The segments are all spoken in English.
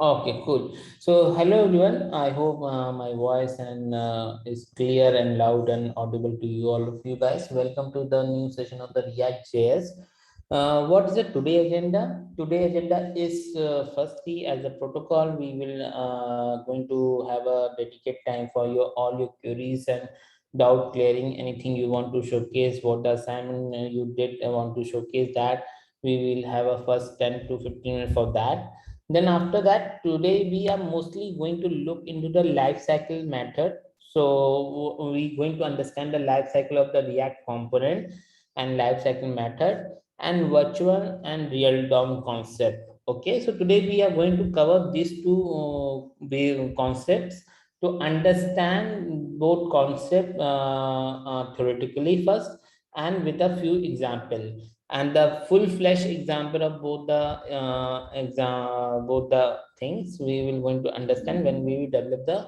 Okay, cool. So, hello everyone. I hope my voice and is clear and loud and audible to you, all of you guys. Welcome to the new session of the React JS. What is the today agenda? Today agenda is firstly as a protocol, we will going to have a dedicated time for your all your queries and doubt clearing. Anything you want to showcase, what the assignment you did want to showcase that. We will have a first 10 to 15 minutes for that. Then after that, today we are mostly going to look into the life cycle method. So we going to understand the life cycle of the React component and life cycle method and virtual and real DOM concept. Okay, so today we are going to cover these two concepts to understand both concept theoretically first and with a few example, and the full-fledged example of both the things we will going to understand when we will develop the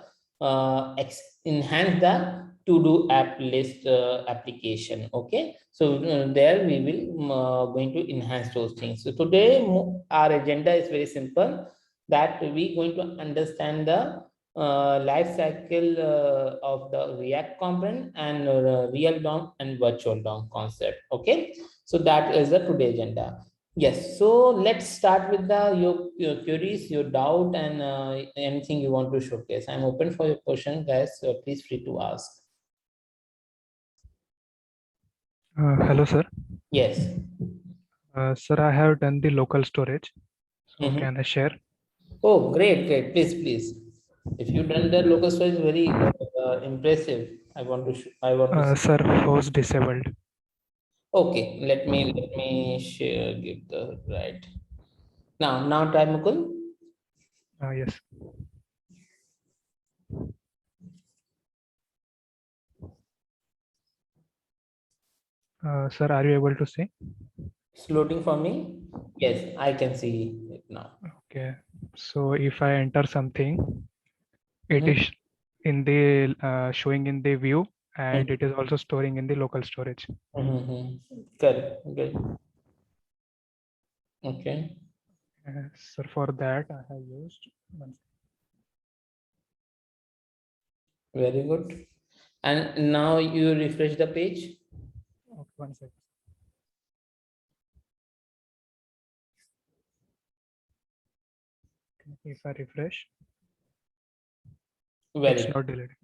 enhance the to do app list application. Okay, so there we will going to enhance those things. So today our agenda is very simple, that we going to understand the life cycle of the React component and real DOM and virtual DOM concept. Okay, so that is the today agenda. Yes, so let's start with the your queries, your doubt, and anything you want to showcase. I'm open for your question, guys. So please free to ask. Hello, sir. Yes. Sir, I have done the local storage. So Mm-hmm. can I share? Oh, great, great. Please, please. If you done the local storage, very impressive. I want to. I want to see. Sir, host disabled. Okay, let me share. Give the right now. Try Mukul. Yes. Sir, are you able to see? It's loading for me. Yes, I can see it now. Okay. So if I enter something, it Mm-hmm. is in the showing in the view, and Mm-hmm. it is also storing in the local storage. Mm-hmm. Correct. Good. Okay. Sir, for that I have used Very good. And now you refresh the page. one second. If I refresh, Very it's good. not deleted.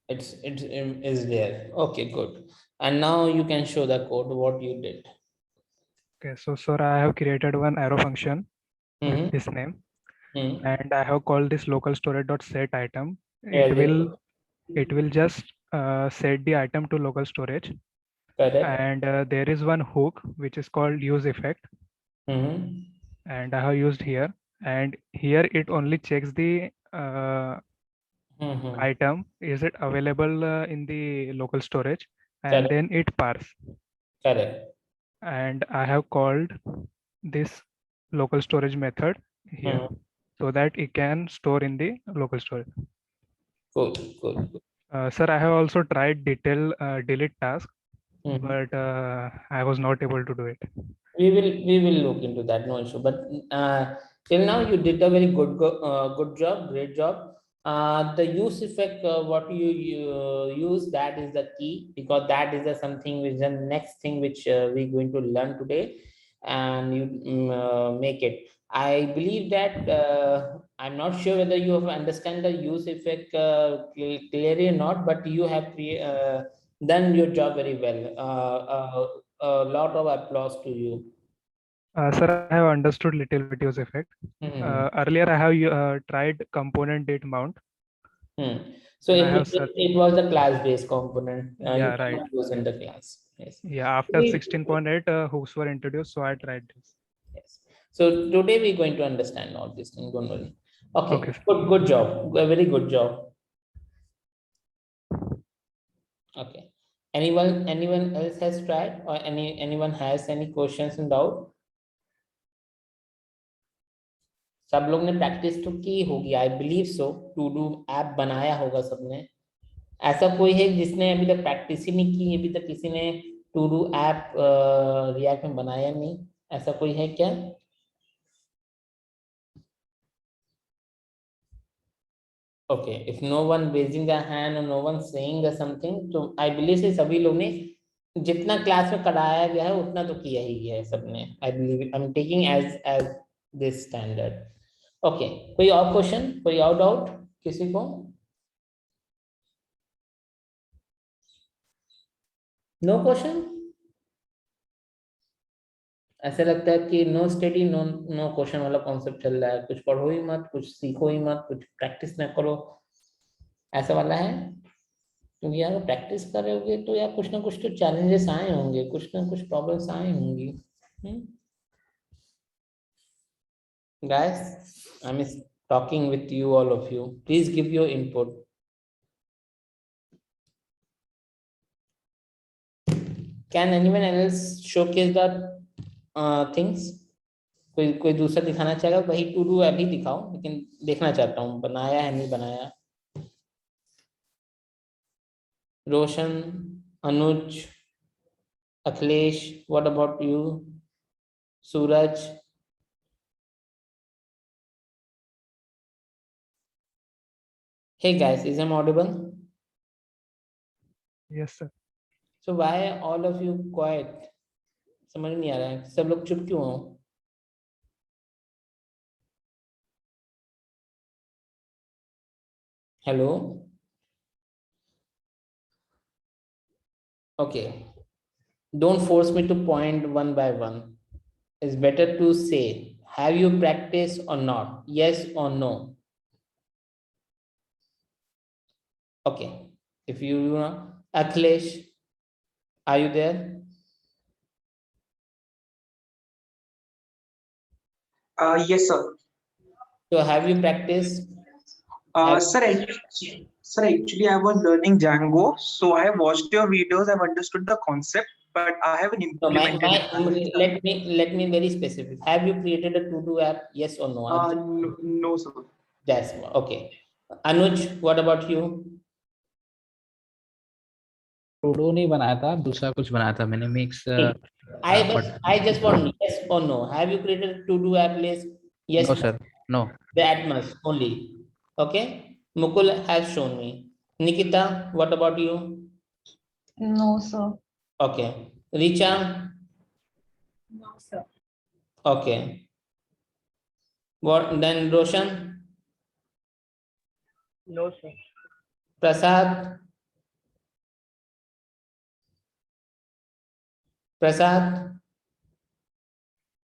It's is there. Okay, good. And now you can show the code what you did. Okay. So, sir, I have created one arrow function with Mm-hmm. this name, Mm-hmm. and I have called this local storage dot set item. Very good. It will just set the item to local storage, Correct. and there is one hook which is called use effect, Mm-hmm. and I have used here, and here it only checks the Mm-hmm. item is it available in the local storage, and Correct. then it parse, Correct. and I have called this local storage method here Mm-hmm. so that it can store in the local storage. Cool. Cool. Sir, I have also tried detail delete task, Mm-hmm. but I was not able to do it. We will look into that, no issue. But till now you did a very good job, great job. The use effect, what you use, that is the key, because that is the something which the next thing which we're going to learn today, and you make it. I believe that I'm not sure whether you have understand the use effect clearly or not, but you have done your job very well. A lot of applause to you. Sir, I have understood little bit use effect. Hmm. Earlier, I have tried component date mount, Hmm. So and it I have it, searched. it was a class-based component. You Yeah, right. cannot use in the class. Yes. Yeah, after 16.8, hooks were introduced, so I tried this. Yes. So today we're going to understand all these things. Don't worry. Okay, Okay. sir. Good job. A very good job. Okay. Anyone else has tried, or anyone has any questions and doubt? सब लोग ने practice तो की होगी, I believe so. To do app बनाया होगा सबने। ऐसा कोई है जिसने अभी तक प्रैक्टिस ही नहीं की, अभी तक किसी ने टू डू ऐप रिएक्ट में बनाया नहीं? ऐसा कोई है क्या? Okay, if no one raising a hand और नो वन सेइंग समथिंग, तो आई बिलीव से सभी लोग ने जितना क्लास में कराया गया है उतना तो किया ही गया है सबने। I believe I am taking as this standard. Okay, कोई और क्वेश्चन, कोई और डाउट किसी को? No question? ऐसा लगता है कि no study no no question वाला कॉन्सेप्ट चल रहा है, कुछ पढ़ो ही मत, कुछ सीखो ही मत, कुछ प्रैक्टिस ना करो, ऐसा वाला है। क्योंकि यार प्रैक्टिस करोगे तो यार कुछ ना कुछ तो चैलेंजेस आए होंगे, कुछ ना कुछ प्रॉब्लम्स आए होंगी। Guys, I'm talking with you, all of you. Please give your input. Can anyone else showcase the things? कोई कोई दूसरा दिखाना चाहेगा? वही टू डू अभी दिखाओ, लेकिन देखना चाहता हूँ बनाया है नहीं बनाया। Roshan, Anuj, Akhilesh, what about you? Suraj? Hey guys, is I'm audible? Yes, sir. So why all of you quiet? समझ नहीं आ रहा है, सब लोग चुप क्यों हो? Hello? Okay, don't force me to point one by one. It's better to say, have you practiced or not? Yes or no? Okay. If you know, Akhilesh, are you there? Yes, sir. So have you practiced? Uh, Have sir, actually, I was learning Django, so I have watched your videos. I've understood the concept, but I haven't no, implemented it. let me very specific. Have you created a to-do app? Yes or no? No, no, sir. That's okay. Anuj, what about you? टूडो नहीं बनाया था, दूसरा कुछ बनाया था मैंने, mix I just want yes or no. Have you created a to-do app list? Yes. No sir, no. That much only. Okay. Mukul has shown me. Nikita, what about you? No, sir. Okay. Richa? No, sir. Okay. What then Roshan? No, sir. Prasad? Prasad?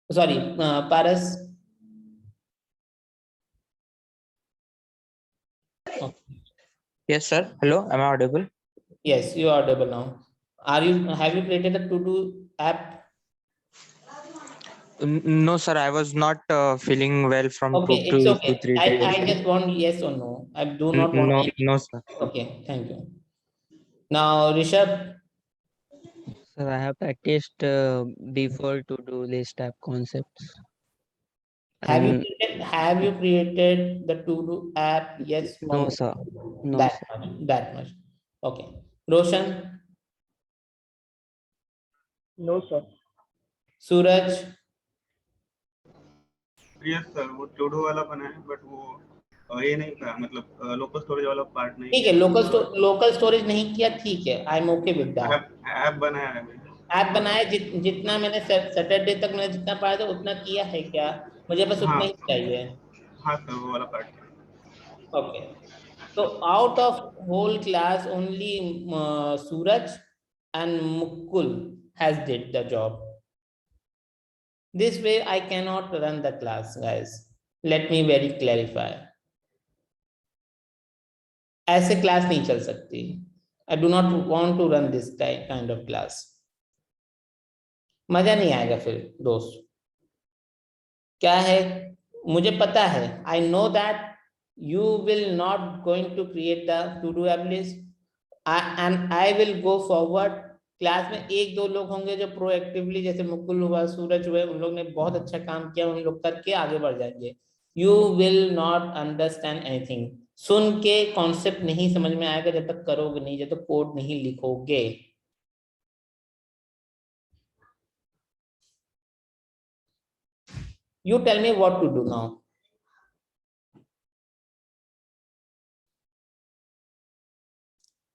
Sorry, Paras? Okay. Yes, sir. Hello, am I audible? Yes, you are audible now. Have you created a to-do app? No, sir. I was not feeling well from Okay, two it's to okay. 3 days. I just want yes or no. I do not want No, any. no, sir. Okay, thank you. Now, Rishabh, Sir, I have practiced default to-do list app concepts. And have you created the to-do app? Yes or no, no? sir. No, That sir. much. That much. Okay. Roshan, No, sir. Suraj, yes sir, वो to do वाला बना है, but वो ये नहीं था, मतलब local storage वाला पार्ट नहीं ठीक है। लोकल स्टोरेज नहीं किया, ठीक है। I am okay with that. App बनाया है अभी। ऐप बनाया, जितना मैंने सैटरडे तक मैंने जितना पाया था उतना किया है क्या? मुझे बस उतना हाँ ही चाहिए। हाँ सर, वो वाला part. Okay. So out of whole class, only Suraj and Mukul has did the job. This way I cannot run the class, guys. Let me very clarify. ऐसे क्लास नहीं चल सकती। I do not want to run this kind of class. मजा नहीं आएगा फिर दोस्त। क्या है, मुझे पता है, I know that you will not going to create the to-do app list, and I will go forward. Class में एक दो लोग होंगे जो प्रोएक्टिवली, जैसे मुकुल हुआ, सूरज हुए, उन लोग ने बहुत अच्छा काम किया, उन लोग करके आगे बढ़ जाएंगे। You will not understand anything. सुन के कॉन्सेप्ट नहीं समझ में आएगा जब तक करोगे नहीं, जब तक कोड नहीं लिखोगे। You tell me what to do now.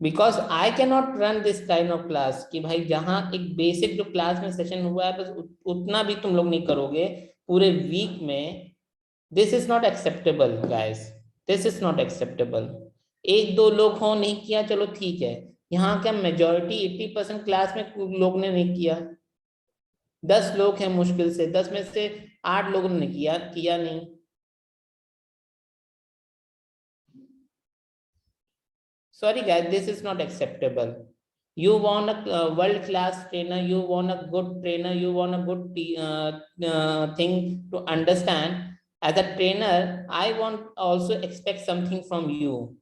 Because I can not run this kind of class कि भाई जहां एक बेसिक जो क्लास में सेशन हुआ है बस उतना भी तुम लोग नहीं करोगे पूरे वीक में. This is not acceptable guys, this is not acceptable. एक दो लोग हो नहीं किया चलो ठीक है, यहाँ क्या मेजोरिटी 80% क्लास में लोग ने नहीं किया. 10 लोग हैं मुश्किल से, 10 में से 8 लोगों ने किया नहीं. Sorry guys, this is not acceptable. You want a world class trainer, you want a good trainer, you want a good thing to understand. As a trainer, I want also expect something from you,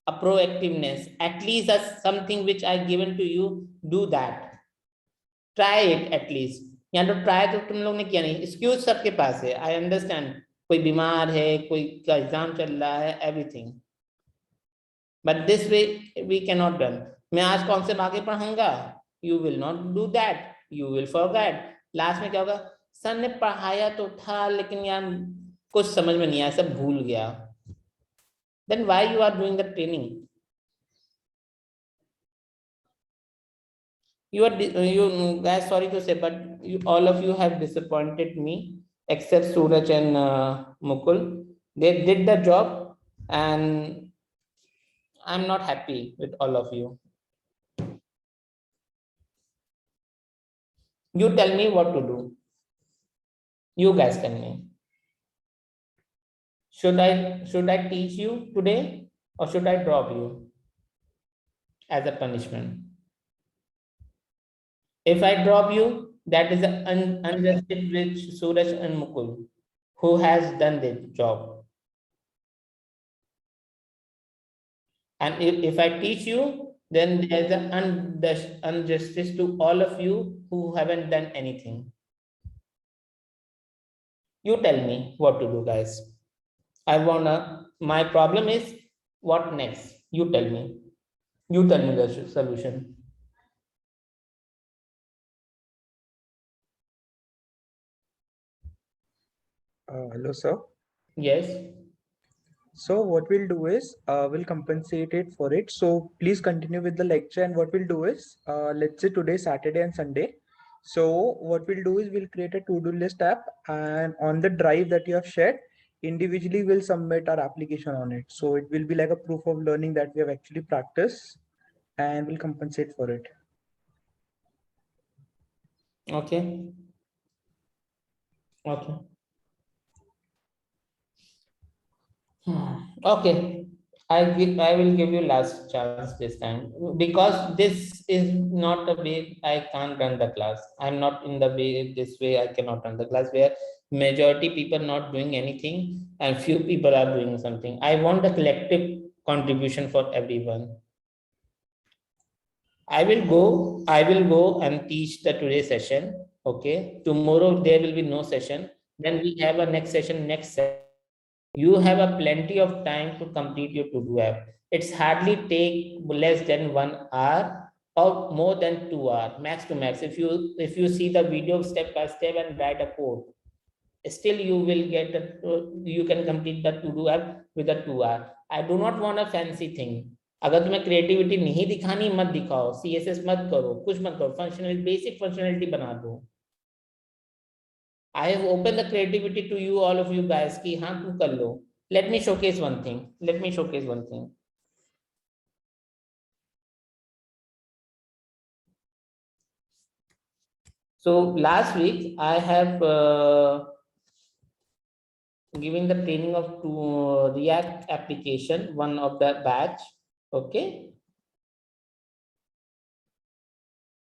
a proactiveness, at least as something which I given to you. Do that, try it at least. यहाँ तो try तो तुम लोग ने किया नहीं. Excuse सबके पास है, आई अंडरस्टैंड. कोई बीमार है, कोई का एग्जाम चल रहा है, everything. But this way we cannot done. मैं आज कॉन्सेप्ट आगे पढ़ाऊंगा, you will not do that, you will forget. Last में क्या होगा, सर ने पढ़ाया तो था लेकिन यार कुछ समझ में नहीं आया, सब भूल गया. Then why you are doing the training? You guys, sorry to say, but all of you have disappointed me except Suraj and Mukul. They did the job and I'm not happy with all of you. You tell me what to do. You guys tell me. Should I teach you today or should I drop you as a punishment? If I drop you, that is an unjusted with Suraj and Mukul, who has done the job. And if I teach you, then there's an injustice to all of you who haven't done anything. You tell me what to do, guys. My problem is what next? You tell me. You tell me the solution. Hello, sir. Yes. So what we'll do is we'll compensate it for it. So please continue with the lecture. And what we'll do is let's say today, Saturday and Sunday. So what we'll do is we'll create a to-do list app, and on the drive that you have shared, individually we'll submit our application on it. So it will be like a proof of learning that we have actually practiced, and we'll compensate for it. Okay. Okay. Okay. I will give you last chance this time, because this is not the way I can't run the class. I'm not in the way, this way I cannot run the class, where majority people not doing anything and few people are doing something. I want the collective contribution for everyone. I will go and teach the today session. Okay. Tomorrow there will be no session. Then we have a next session next session. You have a plenty of time to complete your to-do app. It's hardly take less than 1 hour or more than 2 hours, max to max. If you see the video step by step and write a code, still you will get you can complete the to-do app with a 2 hour. I do not want a fancy thing. अगर तुम्हें creativity नहीं दिखानी मत दिखाओ, CSS मत करो, कुछ मत करो, फंक्शनल बेसिक फंक्शनलिटी बना दो. I have opened the creativity to you, all of you guys, कि हाँ तुम कर लो. Let me showcase one thing. So last week I have given the training of React application, one of the batch. Okay.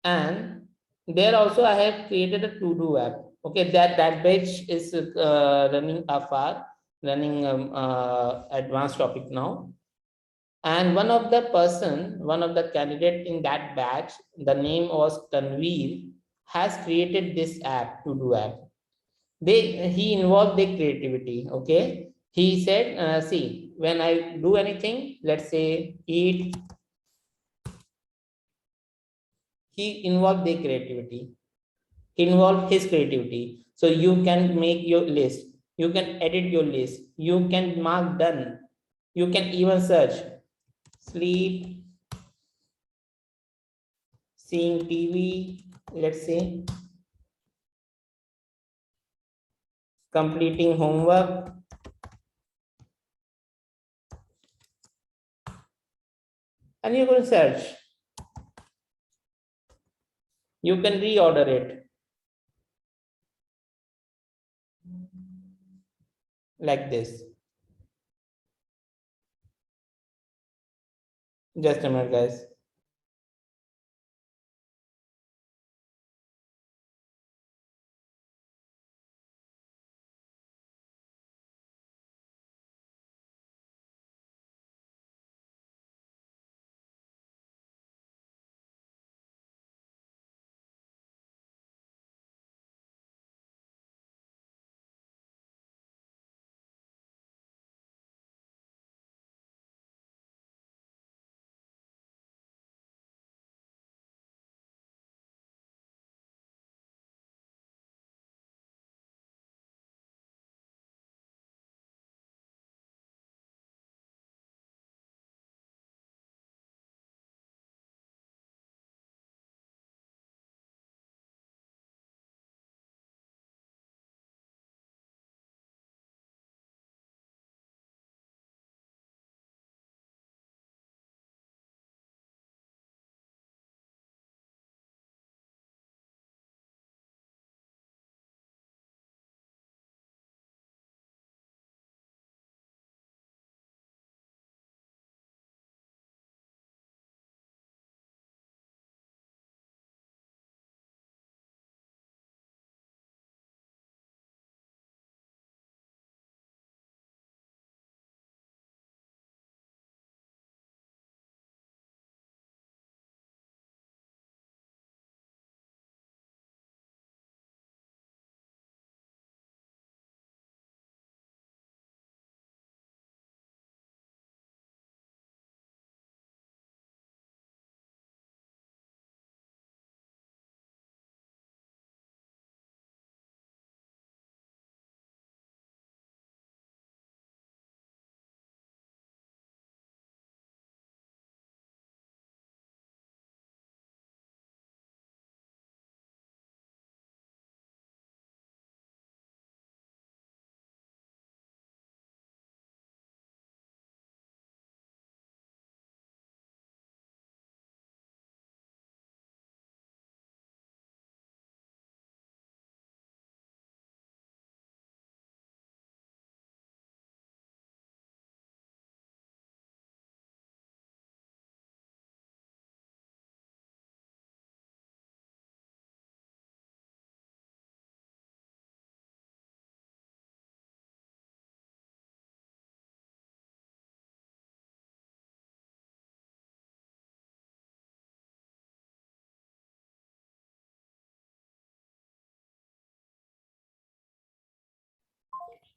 And there also I have created a to-do app. Okay, that batch is running afar, running advanced topic now. And one of the candidate in that batch, the name was Tanveer, has created this app, to-do app. He involved the creativity. Okay, he said, see, when I do anything, let's say eat, he involved the creativity. Involve his creativity. So you can make your list, you can edit your list, you can mark done, you can even search sleep seeing TV, let's say, completing homework, and you're going to search. You can reorder it like this. Just a minute, guys.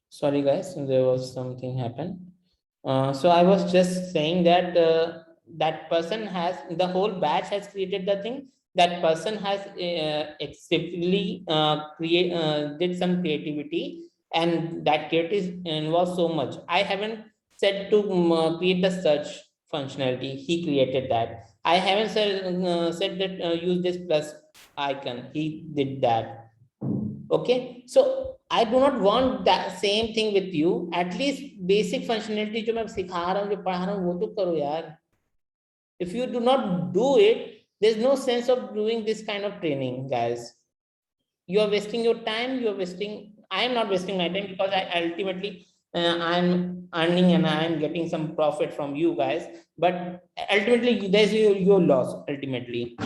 Sorry, guys, there was something happened. So I was just saying that that person has, the whole batch has created the thing. That person has excessively did some creativity, and that creativity involves so much. I haven't said to create the search functionality. He created that. I haven't said that use this plus icon. He did that. Okay, so I do not want that same thing with you. At least basic functionality जो मैं सिखा रहा हूँ, जो पढ़ा रहा हूँ, वो तो करो यार. If you do not do it, there's no sense of doing this kind of training, guys. You are wasting your time. You are wasting. I am not wasting my time because I ultimately I'm earning and I am getting some profit from you guys. But ultimately, there's your loss. Ultimately,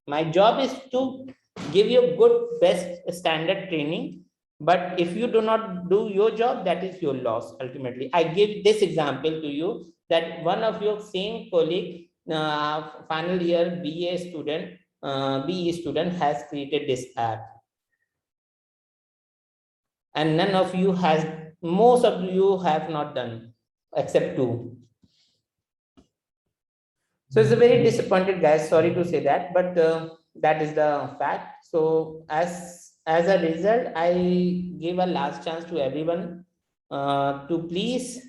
my job is to give you good best standard training, but if you do not do your job, that is your loss. Ultimately, I give this example to you that one of your same colleague, final year BA student, BE student, has created this app, and none of you has, most of you have not done except two. So it's a very disappointed, guys, sorry to say that, but that is the fact. So as a result, I give a last chance to everyone to please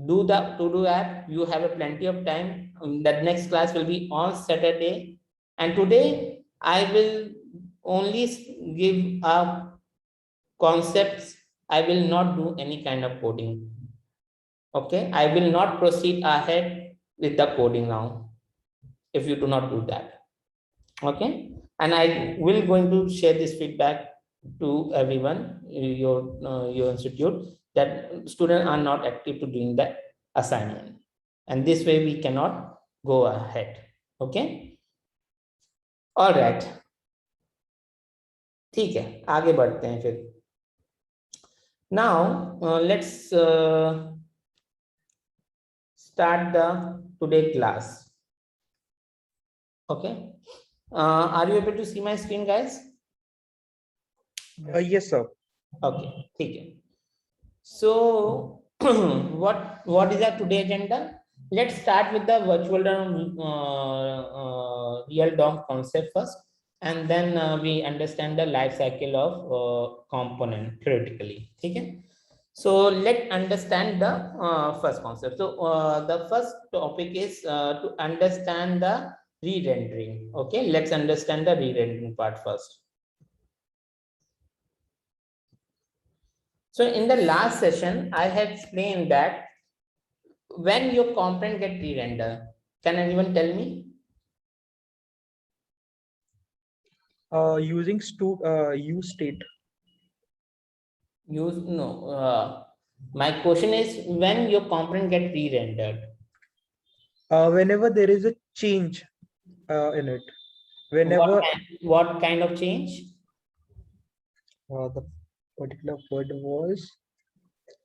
do the to-do app. You have a plenty of time. that next class will be on Saturday, and today I will only give concepts. I will not do any kind of coding. Okay, I will not proceed ahead with the coding now if you do not do that. Okay, and I will going to share this feedback to everyone, your institute, that students are not active to doing that assignment, and this way we cannot go ahead. Okay, all right, ठीक है, आगे बढ़ते हैं फिर. Now let's start the today class. Okay, are you able to see my screen, guys? Yes, sir. Okay, ठीक है. So what is our today agenda? Let's start with the virtual DOM, real DOM concept first, and then we understand the life cycle of component theoretically. Okay, so let's understand the first concept. So the first topic is to understand the re-rendering. Okay, let's understand the re-rendering part first. So in the last session, I had explained that when your component get re-rendered, can anyone tell me? Using use state. Use no. My question is when your component get re-rendered. Whenever there is a change in it. Whenever What kind of change? the particular word was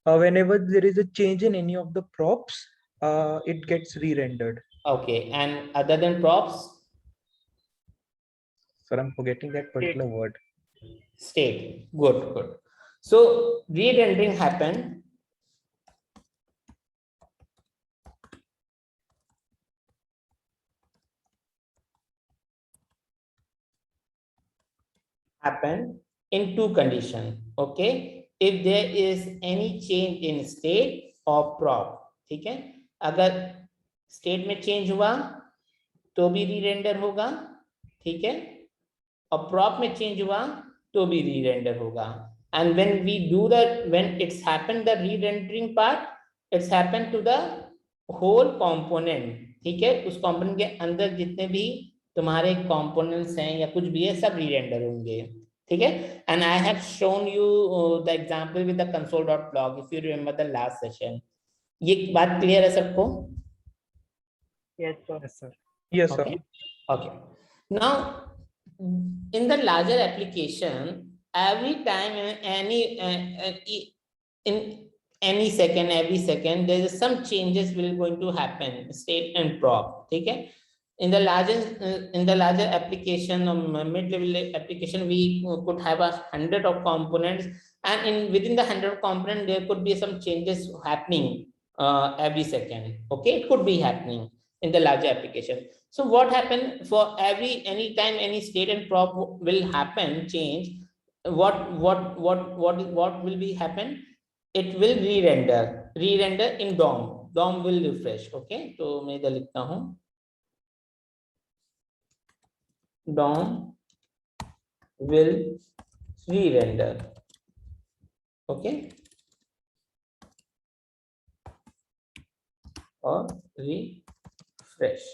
whenever there is a change in any of the props, it gets re-rendered. Okay, and other than props? Sir, I'm forgetting that particular word. State. Good, good. So re-rendering happened. Happen in two conditions. Okay, if there is any change in state or prop. ठीक है, अगर state में change हुआ तो भी री-रेंडर होगा. ठीक है, और प्रॉप में चेंज हुआ तो भी री-रेंडर होगा. And when we do that, when it's happened the re-rendering part, it's happened to the whole component. ठीक है, उस component के अंदर जितने भी तुम्हारे components हैं या कुछ भी है सब re-render होंगे. ठीक है, and I have shown you the example with the console.log if you remember the last session. ये बात clear है सबको? Yes, sir. Yes, sir. Yes, sir. Okay. Okay. Now, in the larger application, every time in any second, every second, there is some changes will going to happen, state and prop. Okay. In the larger application or mid-level application, we could have 100 of components, and within the 100 component, there could be some changes happening every second. Okay, it could be happening in the larger application. So what happened for anytime any state and prop will happen change, what will be happen? It will re-render in DOM. DOM will refresh. Okay, तो मैं इधर लिखता हूँ DOM will re-render. Okay, or refresh.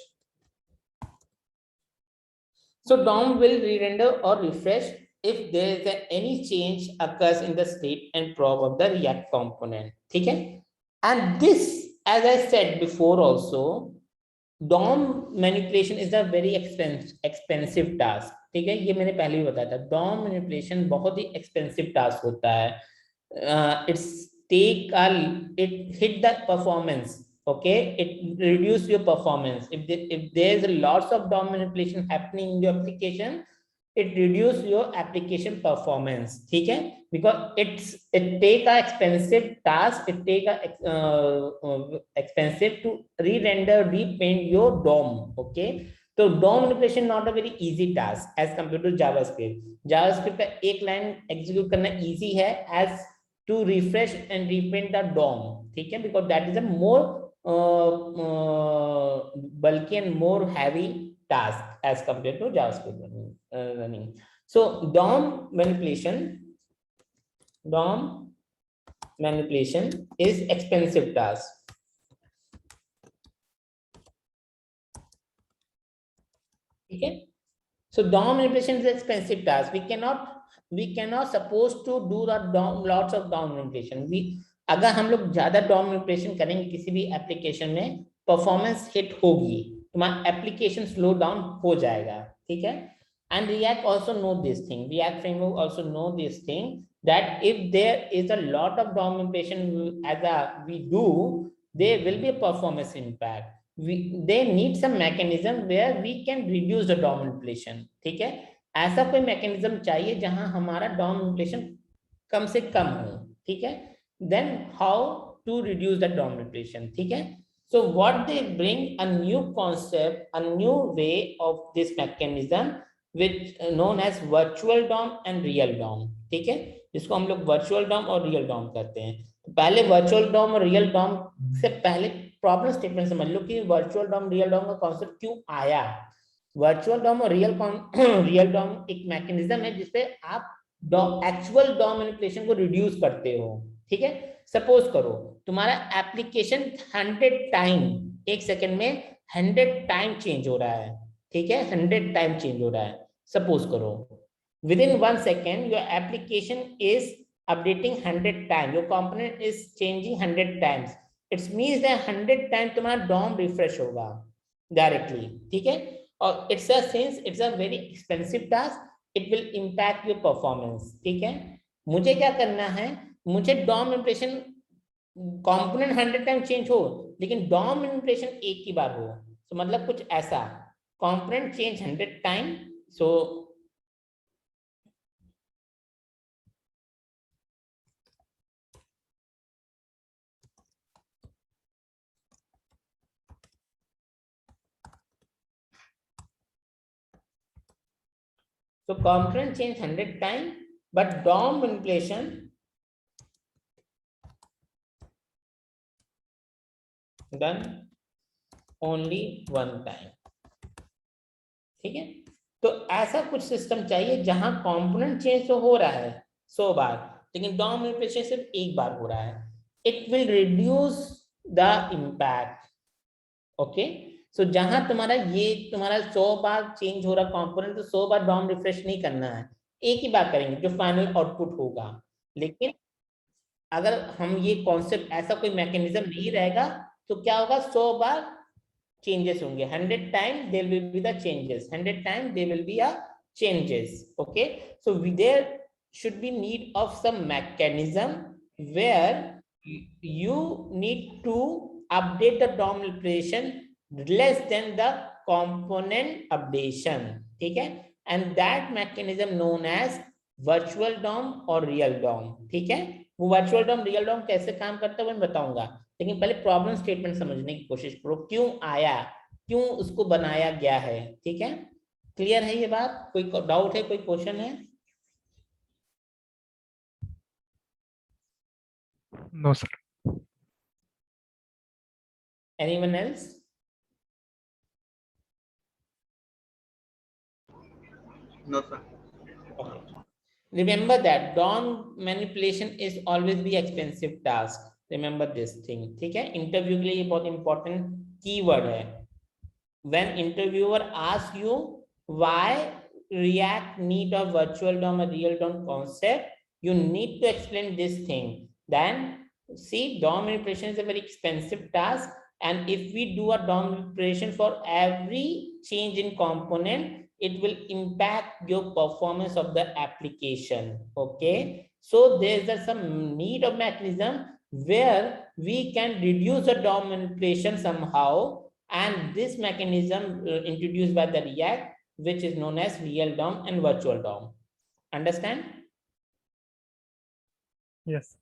So DOM will re-render or refresh if there is any change occurs in the state and prop of the React component. Okay, and this, as I said before also, DOM manipulation is a very expensive task. ठीक है, ये मैंने पहले भी बताया था, DOM manipulation बहुत ही expensive task होता है. It hit the performance. Okay, it reduce your performance. If there is lots of DOM manipulation happening in your application, it reduce your application performance. ठीक है, because it take a expensive task, it take a expensive to re-render, repaint your DOM. Okay, so DOM manipulation not a very easy task as compared to JavaScript. JavaScript का एक line execute करना easy है as to refresh and repaint the DOM. ठीक है, because that is a more bulky and more heavy task as compared to JavaScript running. So DOM manipulation is expensive task. Okay. So DOM manipulation is expensive task. We cannot supposed to do the lots of DOM manipulation. अगर हम लोग ज्यादा DOM manipulation करेंगे किसी भी application में, performance hit होगी, तुम्हारा एप्लीकेशन स्लो डाउन हो जाएगा. ठीक है. And React also know this thing. React framework also know this thing, that if there is a lot of DOM manipulation we do, there will be a performance impact. They need some mechanism where we can reduce the DOM manipulation. ठीक है. ऐसा कोई mechanism चाहिए जहां हमारा DOM manipulation कम से कम हो. ठीक है. Then how to reduce the DOM manipulation? ठीक है. So what they bring a new concept, a new way of this mechanism, which known as virtual DOM and real DOM. ठीक है. जिसको हम लोग virtual DOM और real DOM करते हैं. तो पहले virtual DOM और real DOM से पहले प्रॉब्लम स्टेटमेंट समझ लो कि virtual DOM real DOM का कॉन्सेप्ट क्यों आया. वर्चुअल डॉम और रियल डॉम एक मैकेनिज्म है जिसपे आप एक्चुअल डॉम मैनिपुलेशन को रिड्यूस करते हो. ठीक है. सपोज करो तुम्हारा एप्लीकेशन 100 टाइम, एक सेकंड में 100 टाइम चेंज हो रहा है. ठीक है. 100 टाइम चेंज हो रहा है. सपोज करो within 1 second your application is updating 100 times, your component is changing 100 times. It means that 100 times तुम्हारा डॉम रिफ्रेश होगा डायरेक्टली. ठीक है. और since it's a very expensive task, it will impact your performance. ठीक है. मुझे क्या करना है, मुझे DOM manipulation component 100 time change हो लेकिन DOM manipulation एक ही बार हो. तो मतलब कुछ ऐसा component change 100 time. So component change 100 times, but DOM manipulation done only 1 time. ठीक है. तो ऐसा कुछ सिस्टम चाहिए जहां कंपोनेंट चेंज तो हो रहा है 100 बार, लेकिन DOM manipulation सिर्फ एक बार हो रहा है. It will reduce the impact. Okay. So जहां तुम्हारा 100 बार चेंज हो रहा कंपोनेंट, तो 100 बार डॉम रिफ्रेश नहीं करना है, एक ही बार करेंगे जो फाइनल आउटपुट होगा. लेकिन अगर हम ये कॉन्सेप्ट ऐसा कोई मैकेनिज्म नहीं रहेगा तो क्या होगा, 100 बार चेंजेस होंगे. 100 time there will be the changes. 100 time there will be a changes. Okay. So there should be need of some mechanism where you need to update the DOM manipulation less than the component updation. ठीक है. and that mechanism known as virtual DOM और real DOM. ठीक है. वो virtual DOM real DOM कैसे काम करता है वो मैं बताऊंगा, लेकिन पहले प्रॉब्लम स्टेटमेंट समझने की कोशिश करो, क्यों आया, क्यों उसको बनाया गया है. ठीक है. क्लियर है ये बात? कोई डाउट है, कोई क्वेश्चन है? No, sir. Anyone else? No, sir. Okay. Remember that DOM manipulation is always be expensive task. Remember this thing. ठीक है. इंटरव्यू के लिए ये बहुत इंपॉर्टेंट कीवर्ड है. When interviewer asks you why React need a virtual DOM or real DOM concept, you need to explain this thing. Then see, DOM manipulation is a very expensive task, and if we do a DOM manipulation for every change in component, it will impact your performance of the application. Okay. So there's some need of mechanism where we can reduce the DOM manipulation somehow, and this mechanism introduced by the React, which is known as real DOM and virtual DOM. Understand? Yes.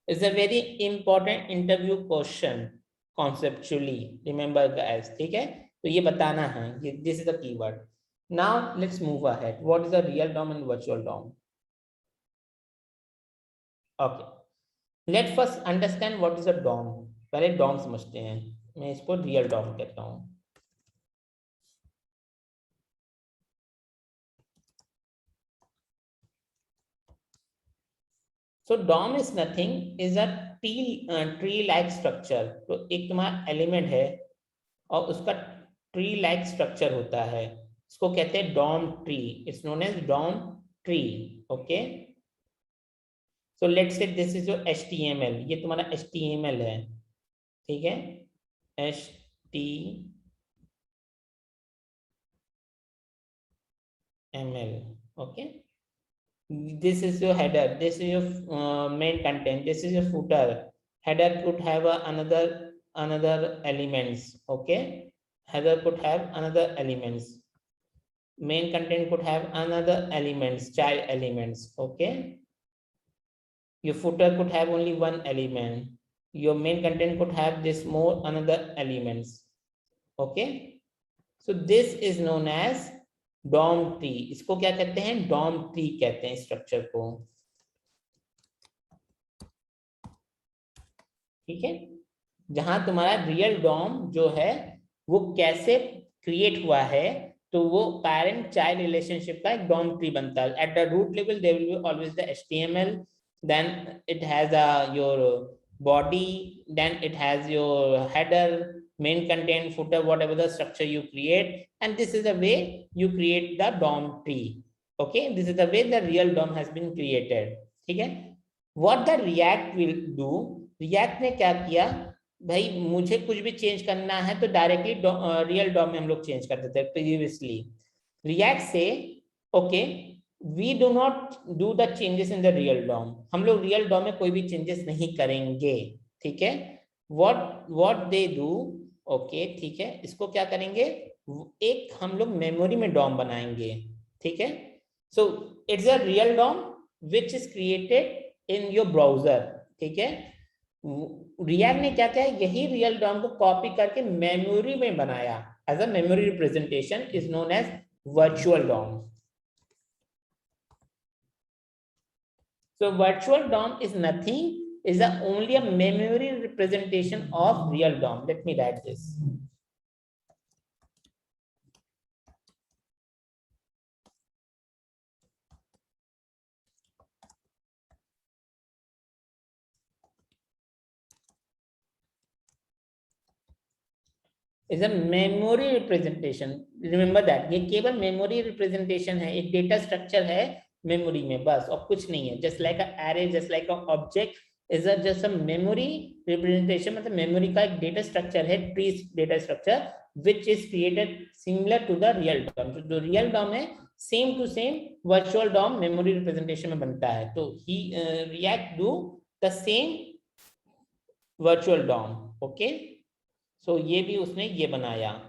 It's a very important interview question conceptually. Remember guys. ठीक है. तो ये बताना है. This is the keyword. Now let's move ahead. What is a real DOM and virtual DOM? Okay. Let's first understand what is a DOM. पहले Dom समझते हैं, मैं इसको रियल डॉम कहता हूँ। So DOM is nothing, is a tree like structure। तो एक तुम्हारा एलिमेंट है और उसका ट्री लाइक स्ट्रक्चर होता है, इसको कहते हैं DOM tree, it's known as DOM tree. Okay, so let's say this is your HTML, ये तुम्हारा HTML है, ठीक है, HTML। Okay, this is your header, this is your main content, this is your footer, header could have another elements, okay, header could have another elements, main content could have another elements, child elements, okay, your footer could have only one element, your main content could have this more another elements, okay, so this is known as DOM tree. इसको क्या कहते हैं? DOM tree कहते हैं structure को, ठीक है। जहां तुम्हारा रियल DOM जो है वो कैसे क्रिएट हुआ है, तो वो पेरेंट चाइल्ड रिलेशनशिप का एक DOM ट्री बनता है। At the root level there will be always the HTML, then it has your body, then it has your header, main content, footer, whatever the structure you create, and this is the way you create the DOM tree। okay, this is the way the real DOM has been created, ठीक है। what the React will do, React ने क्या किया भाई, मुझे कुछ भी change करना है तो डायरेक्टली रियल DOM में हम लोग चेंज कर देते हैं प्रीवियसली। React से okay, we do not do the changes in the real DOM, हम लोग रियल DOM में कोई भी चेंजेस नहीं करेंगे, ठीक है। what they do, ओके, ठीक है, इसको क्या करेंगे, एक हम लोग मेमोरी में DOM बनाएंगे, ठीक है। So it's a real DOM which is created in your browser, ठीक है। React ने क्या किया, यही रियल DOM को कॉपी करके मेमोरी में बनाया as a memory representation, is known as virtual DOM। So virtual DOM is nothing, is only a memory representation of real DOM। Let me write this। is a memory representation, remember that ये केवल memory representation है, एक data structure है memory में, बस और कुछ नहीं है। जस्ट लाइक अरे, just like object is just a memory representation, मतलब मेमोरी का एक डेटा स्ट्रक्चर है, tree data structure which is created similar to the real DOM। जो रियल DOM है same to same virtual DOM memory representation में बनता है, तो ही React do the same virtual DOM। Okay, so ये भी उसने ये बनाया।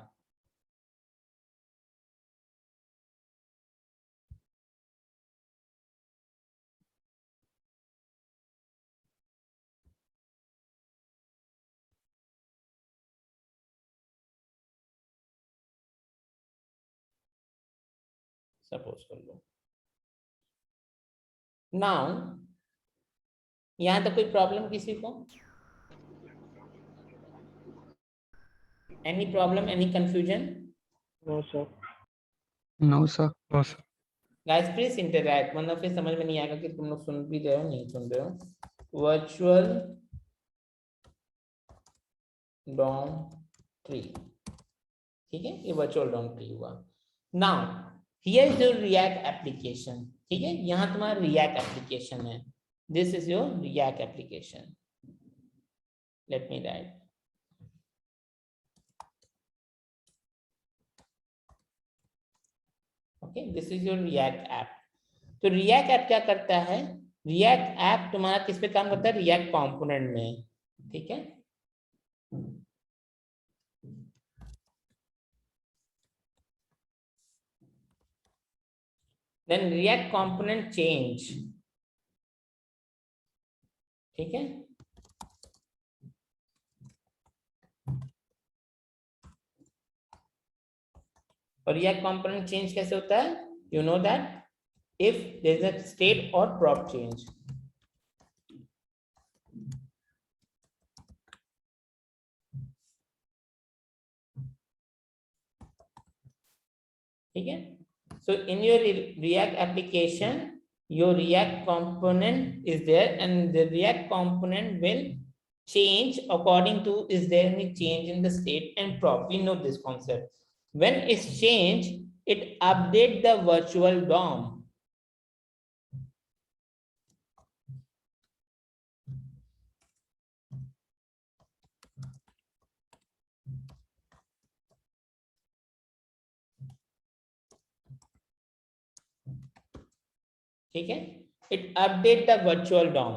सपोज कर लो। नाउ यहां तक कोई प्रॉब्लम किसी को? Any problem, any confusion? No, sir. No, sir. No, sir. Guys please interact, वरना फिर समझ में नहीं आएगा कि तुम लोग सुन भी रहे हो नहीं सुन रहे हो। वर्चुअल DOM ट्री, ठीक है, ये वर्चुअल DOM ट्री हुआ। Now here is your react application, ठीक है, यहाँ तुम्हारा रिएक्ट एप्लीकेशन है, this is your react application. Let me right, okay, this is your react app. तो रिएक्ट ऐप क्या करता है, रिएक्ट ऐप तुम्हारा किस पे काम करता है, रिएक्ट कंपोनेंट में, ठीक है। then react component change, ठीक है। और react component change कैसे होता है, you know that if there is a state or prop change, ठीक है. So in your React application, your React component is there, and the React component will change according to is there any change in the state and prop. We know this concept. When it's changed, it update the virtual DOM. ठीक है, it update the virtual DOM.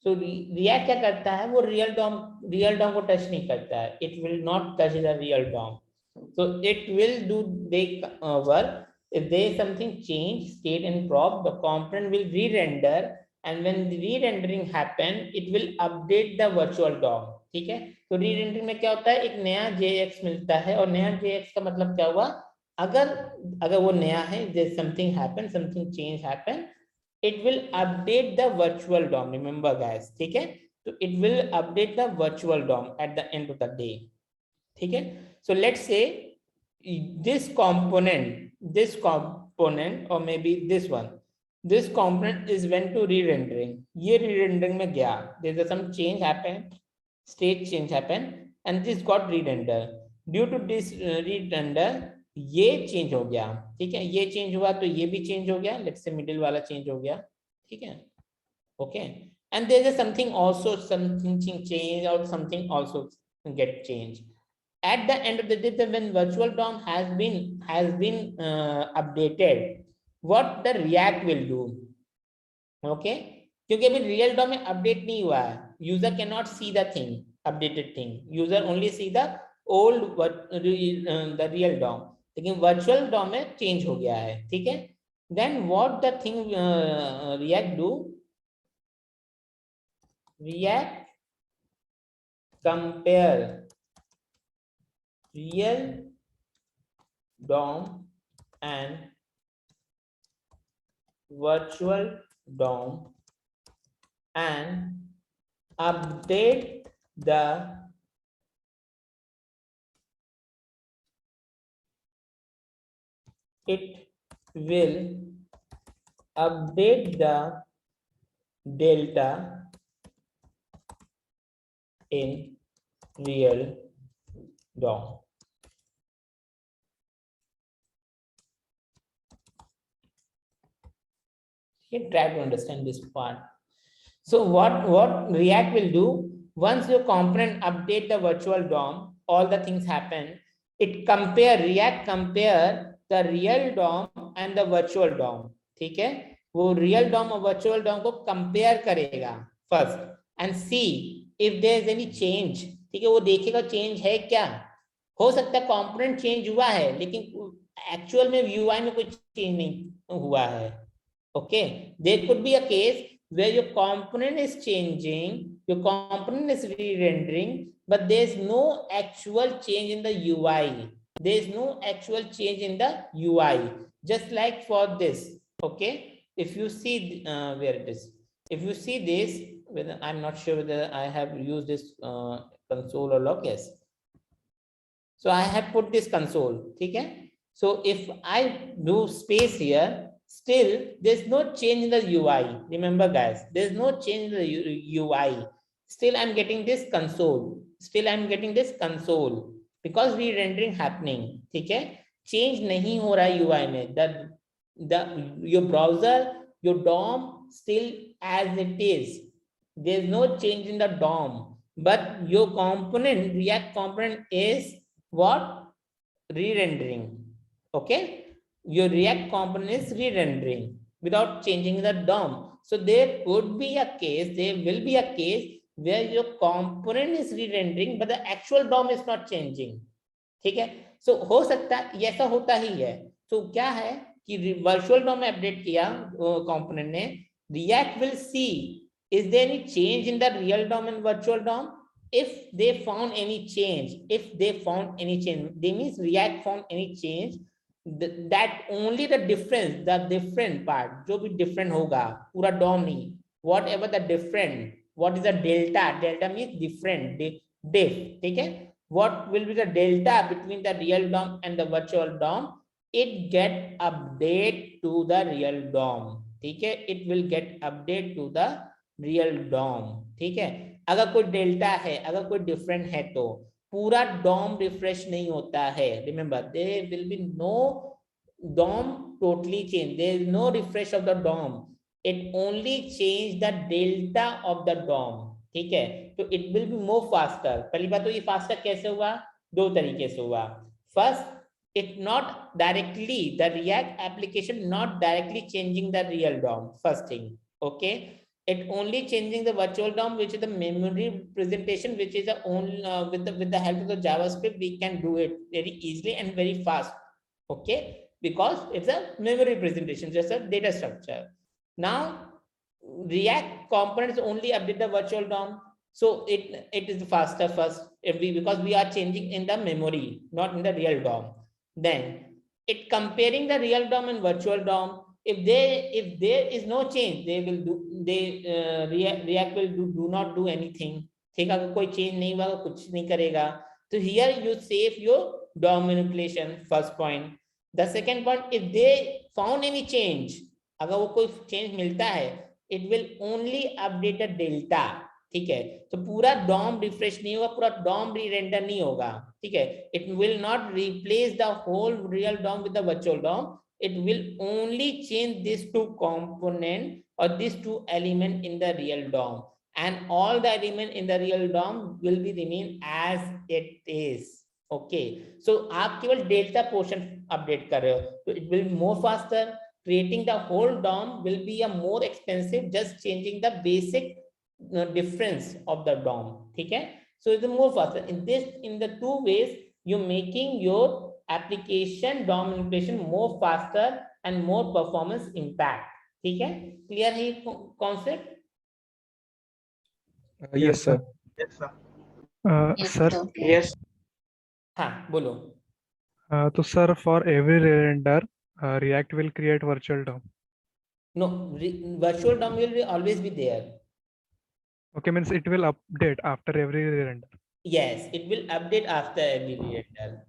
So React क्या करता है, वो real Dom को touch नहीं करता है. It will not touch the real DOM. So it will do the work if there is something change state and prop, the component will re-render, and when the re-rendering happen, it will update the virtual DOM. ठीक है, तो re-rendering में क्या होता है, एक नया JX मिलता है, और नया JX का मतलब क्या हुआ, अगर वो नया है, there something happen, something change happen, it will update the virtual DOM. Remember guys, ठीक है, तो it will update the virtual DOM at the end of the day. ठीक है, so let's say this component or maybe this one, this component is went to re-rendering. ये re-rendering में गया, there's some change happened, state change happened, and this got re-render. Due to this re-render, ये change हो गया. ठीक है, ये change हुआ तो ये भी change हो गया. Let's say middle वाला change हो गया. ठीक है, okay, and there's something also, something change or something also get changed. At the end of the day, when virtual DOM has been updated, what the React will do, okay, क्योंकि अभी real DOM में update नहीं हुआ है, user cannot see the thing, updated thing, user only see the old the real DOM, लेकिन virtual DOM में change हो गया है. ठीक है, then what the thing React do, React compare real DOM and virtual DOM and update the it will update the delta in real DOM. Try to understand this part. So what React will do, once your component update the virtual DOM, all the things happen, it React compare the real DOM and the virtual DOM. ठीक है, वो real DOM और virtual DOM को compare करेगा first and see if there is any change. ठीक है, वो देखेगा change है क्या. हो सकता है component change हुआ है, लेकिन actual में UI में कोई change नहीं हुआ है. Okay, there could be a case where your component is changing, your component is re-rendering, but there is no actual change in the UI. There is no actual change in the UI. Just like for this, okay, if you see where it is, if you see this, whether I'm not sure whether I have used this console or log. Yes, so I have put this console. Okay, so if I do space here, still there's no change in the UI. Remember guys, there's no change in the UI. Still I'm getting this console. Still I'm getting this console because re-rendering happening. ठीक है, change नहीं हो रहा है UI में. Your browser, your DOM still as it is. There's no change in the DOM, but your component, React component, is what? Re-rendering. Okay, your React component is re-rendering without changing the DOM. So there could be a case, there will be a case where your component is re-rendering, but the actual DOM is not changing. ठीक है, so हो सकता है, ऐसा होता ही है. So क्या है कि virtual DOM में अपडेट किया component ने, React will see is there any change in the real DOM and virtual DOM. If they found any change, they means React found any change, that only the different part, जो भी different होगा, पूरा DOM नहीं, whatever the different, what is the delta means different, diff. ठीक है, what will be the delta between the real DOM and the virtual DOM, it get update to the real DOM. ठीक है, it will get update to the real DOM. ठीक है, अगर कोई delta है, अगर कोई डिफरेंट है तो पूरा DOM रिफ्रेश नहीं होता है. Remember, there will be no DOM totally change. There is no refresh of the DOM. It only change the delta of the DOM. ठीक है, तो it will be more faster. पहली बात तो ये faster कैसे हुआ? दो तरीके से हुआ. First, it not directly, the React application not directly changing the real DOM. First thing, okay, it only changing the virtual DOM, which is the memory presentation, which is the only with the help of the JavaScript we can do it very easily and very fast. Okay, because it's a memory presentation, just a data structure. Now React components only update the virtual DOM, so it is faster first because we are changing in the memory, not in the real DOM. Then it comparing the real DOM and virtual DOM. If there is no change, they will do React will do not do anything. ठीक है, अगर कोई change नहीं हुआ, कुछ नहीं करेगा. So here you save your DOM manipulation. First point. The second point, if they found any change, अगर वो कोई change मिलता है, it will only update the delta. ठीक है, तो पूरा DOM refresh नहीं होगा, पूरा DOM re-render नहीं होगा. ठीक है, it will not replace the whole real DOM with the virtual DOM. It will only change these two component or these two element in the real DOM, and all the element in the real DOM will be remain as it is. Okay, so आप केवल delta portion update कर रहे हो, so it will be more faster. Creating the whole DOM will be a more expensive, just changing the basic difference of the DOM. ठीक है, so it's more faster. In the two ways, you're making your application DOM manipulation more faster and more performance impact. ठीक है, clear है ये concept? Yes, sir. Yes, sir. Yes, Sir, sir. Yes. हाँ बोलो. तो sir, for every render, React will create virtual DOM. No, virtual DOM will always be there. Okay, means it will update after every render. Yes, it will update after every render.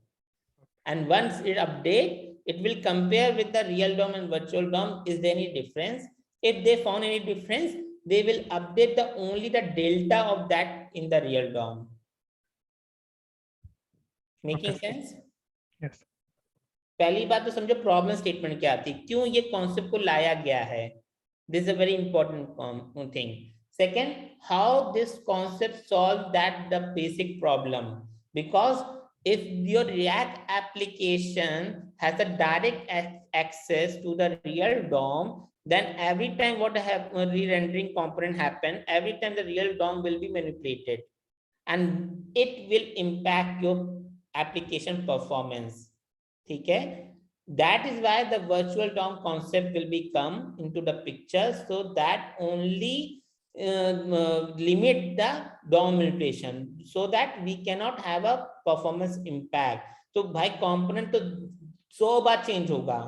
And once it update, it will compare with the real DOM and virtual DOM. Is there any difference? If they found any difference, they will update only the delta of that in the real DOM. Making sense? Yes. पहली बात तो समझो problem statement क्या थी, क्यों ये concept को लाया गया है. This is a very important thing. Second, how this concept solve that the basic problem, because if your React application has a direct access to the real DOM, then every time what re-rendering component happen, every time the real DOM will be manipulated, and it will impact your application performance. ठीक है, that is why the virtual DOM concept will be come into the picture, so that only limit the DOM manipulation, so that we cannot have a performance impact. तो भाई component तो 100 बार change होगा,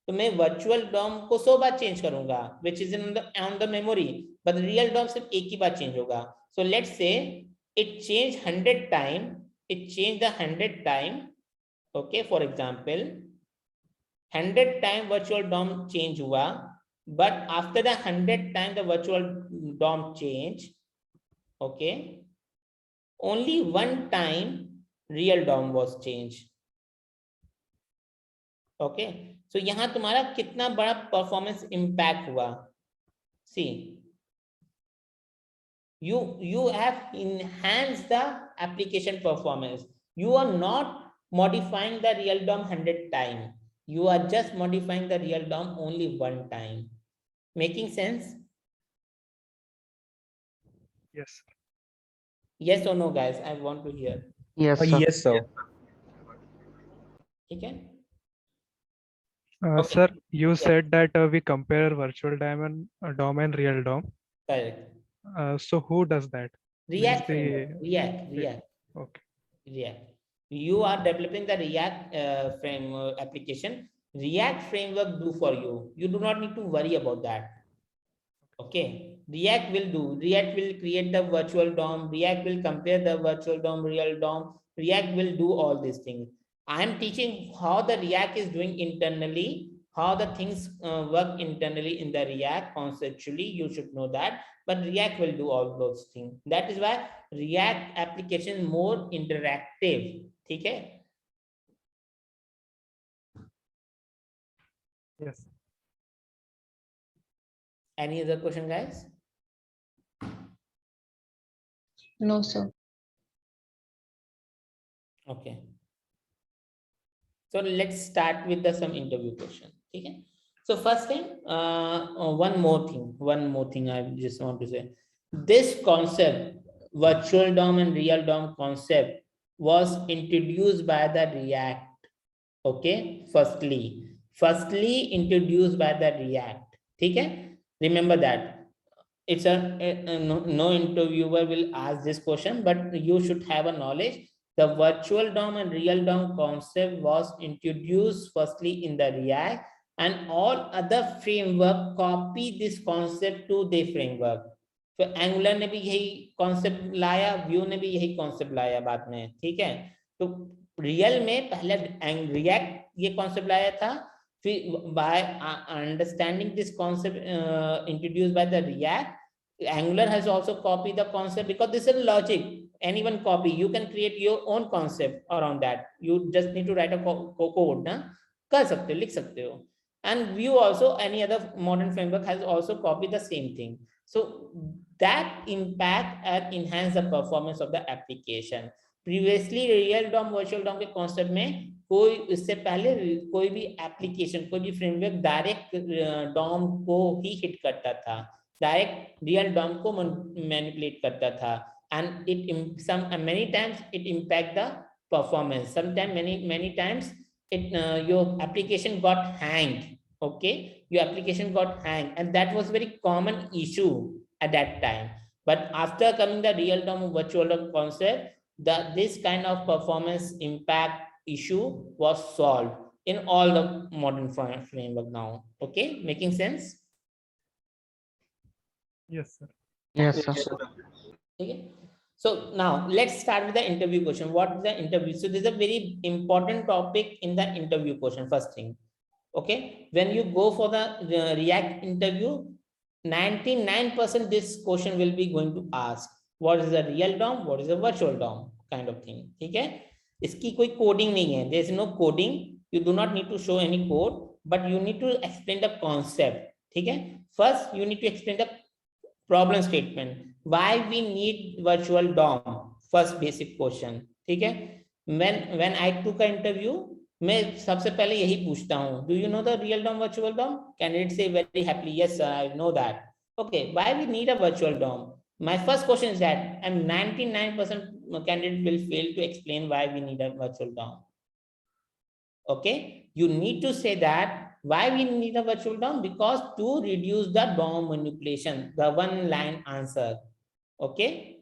तो मैं virtual DOM को 100 बार change करूंगा, which is on the memory, but real DOM सिर्फ एक ही बार change होगा. So let's say it change 100 time, it change the 100 time. Okay, for example, 100 time virtual DOM change हुआ, but after the 100 time the virtual DOM change, okay, only one time real DOM was changed. Okay, so यहाँ तुम्हारा कितना बड़ा performance impact हुआ. See, you have enhanced the application performance. You are not modifying the real DOM 100 time. You are just modifying the real DOM only one time. Making sense? Yes. Yes or no, guys? I want to hear. Yes, sir. Yes, sir. ठीक है. Okay. Sir, you said that we compare virtual DOM and real DOM. Correct. So who does that? React the- framework. React. Okay. React. You are developing the React framework application. React framework do for you. You do not need to worry about that. Okay. React will do. React will create the virtual DOM. React will compare the virtual DOM, real DOM. React will do all these things. I am teaching how the React is doing internally, how the things work internally in the React conceptually. You should know that, but React will do all those things. That is why React application is more interactive. ठीक है? Yes. Any other question, guys? No, sir. Okay. So let's start with some interview question. Okay. So first thing, one more thing I just want to say. This concept, virtual DOM and real DOM concept, was introduced by the React. Okay. Firstly introduced by the React. Okay. Remember that. It's no interviewer will ask this question, but you should have a knowledge. The virtual DOM and real DOM concept was introduced firstly in the React, and all other framework copy this concept to their framework. तो angular ने भी यही concept लाया, view ने भी यही concept लाया बाद में. ठीक है. तो रियल में पहले रिएक्ट ये कॉन्सेप्ट लाया था, फिर by understanding this concept introduced by the React, Angular has also copied the concept, because this is logic. Anyone copy, you can create your own concept around that. You just need to write a code ना, कर सकते हो, लिख सकते हो. And Vue also, any other modern framework has also copied the same thing. So that impact and enhance the performance of the application. Previously real DOM virtual DOM के concept में कोई इससे पहले कोई भी एप्लीकेशन, कोई भी फ्रेमवर्क डायरेक्ट DOM को ही हिट करता था, डायरेक्ट रियल DOM को मैनिपुलेट करता था, and many times it impact the performance. Sometimes many times it your application got hanged. Okay, your application got hanged, and that was very common issue at that time. But after coming the real DOM virtual DOM concept, this kind of performance impact issue was solved in all the modern framework now. Okay, making sense? Yes, sir. Yes, sir. Okay. So now let's start with the interview question. What is the interview? So this is a very important topic in the interview question. First thing, okay, when you go for the React interview, 99% this question will be going to ask, what is the real DOM, what is the virtual DOM, kind of thing. ठीक है. इसकी कोई coding नहीं है. There is no coding. You do not need to show any code, but you need to explain the concept. ठीक है. First, you need to explain the problem statement. Why we need virtual DOM? First basic question. ठीक है. When I took an interview, मैं सबसे पहले यही पूछता हूँ, do you know the real DOM virtual DOM? Candidate say very happily, yes sir, I know that. Okay, why we need a virtual DOM? My first question is that, and 99% candidate will fail to explain why we need a virtual DOM. Okay, you need to say that why we need a virtual DOM, because to reduce the DOM manipulation, the one line answer. Okay,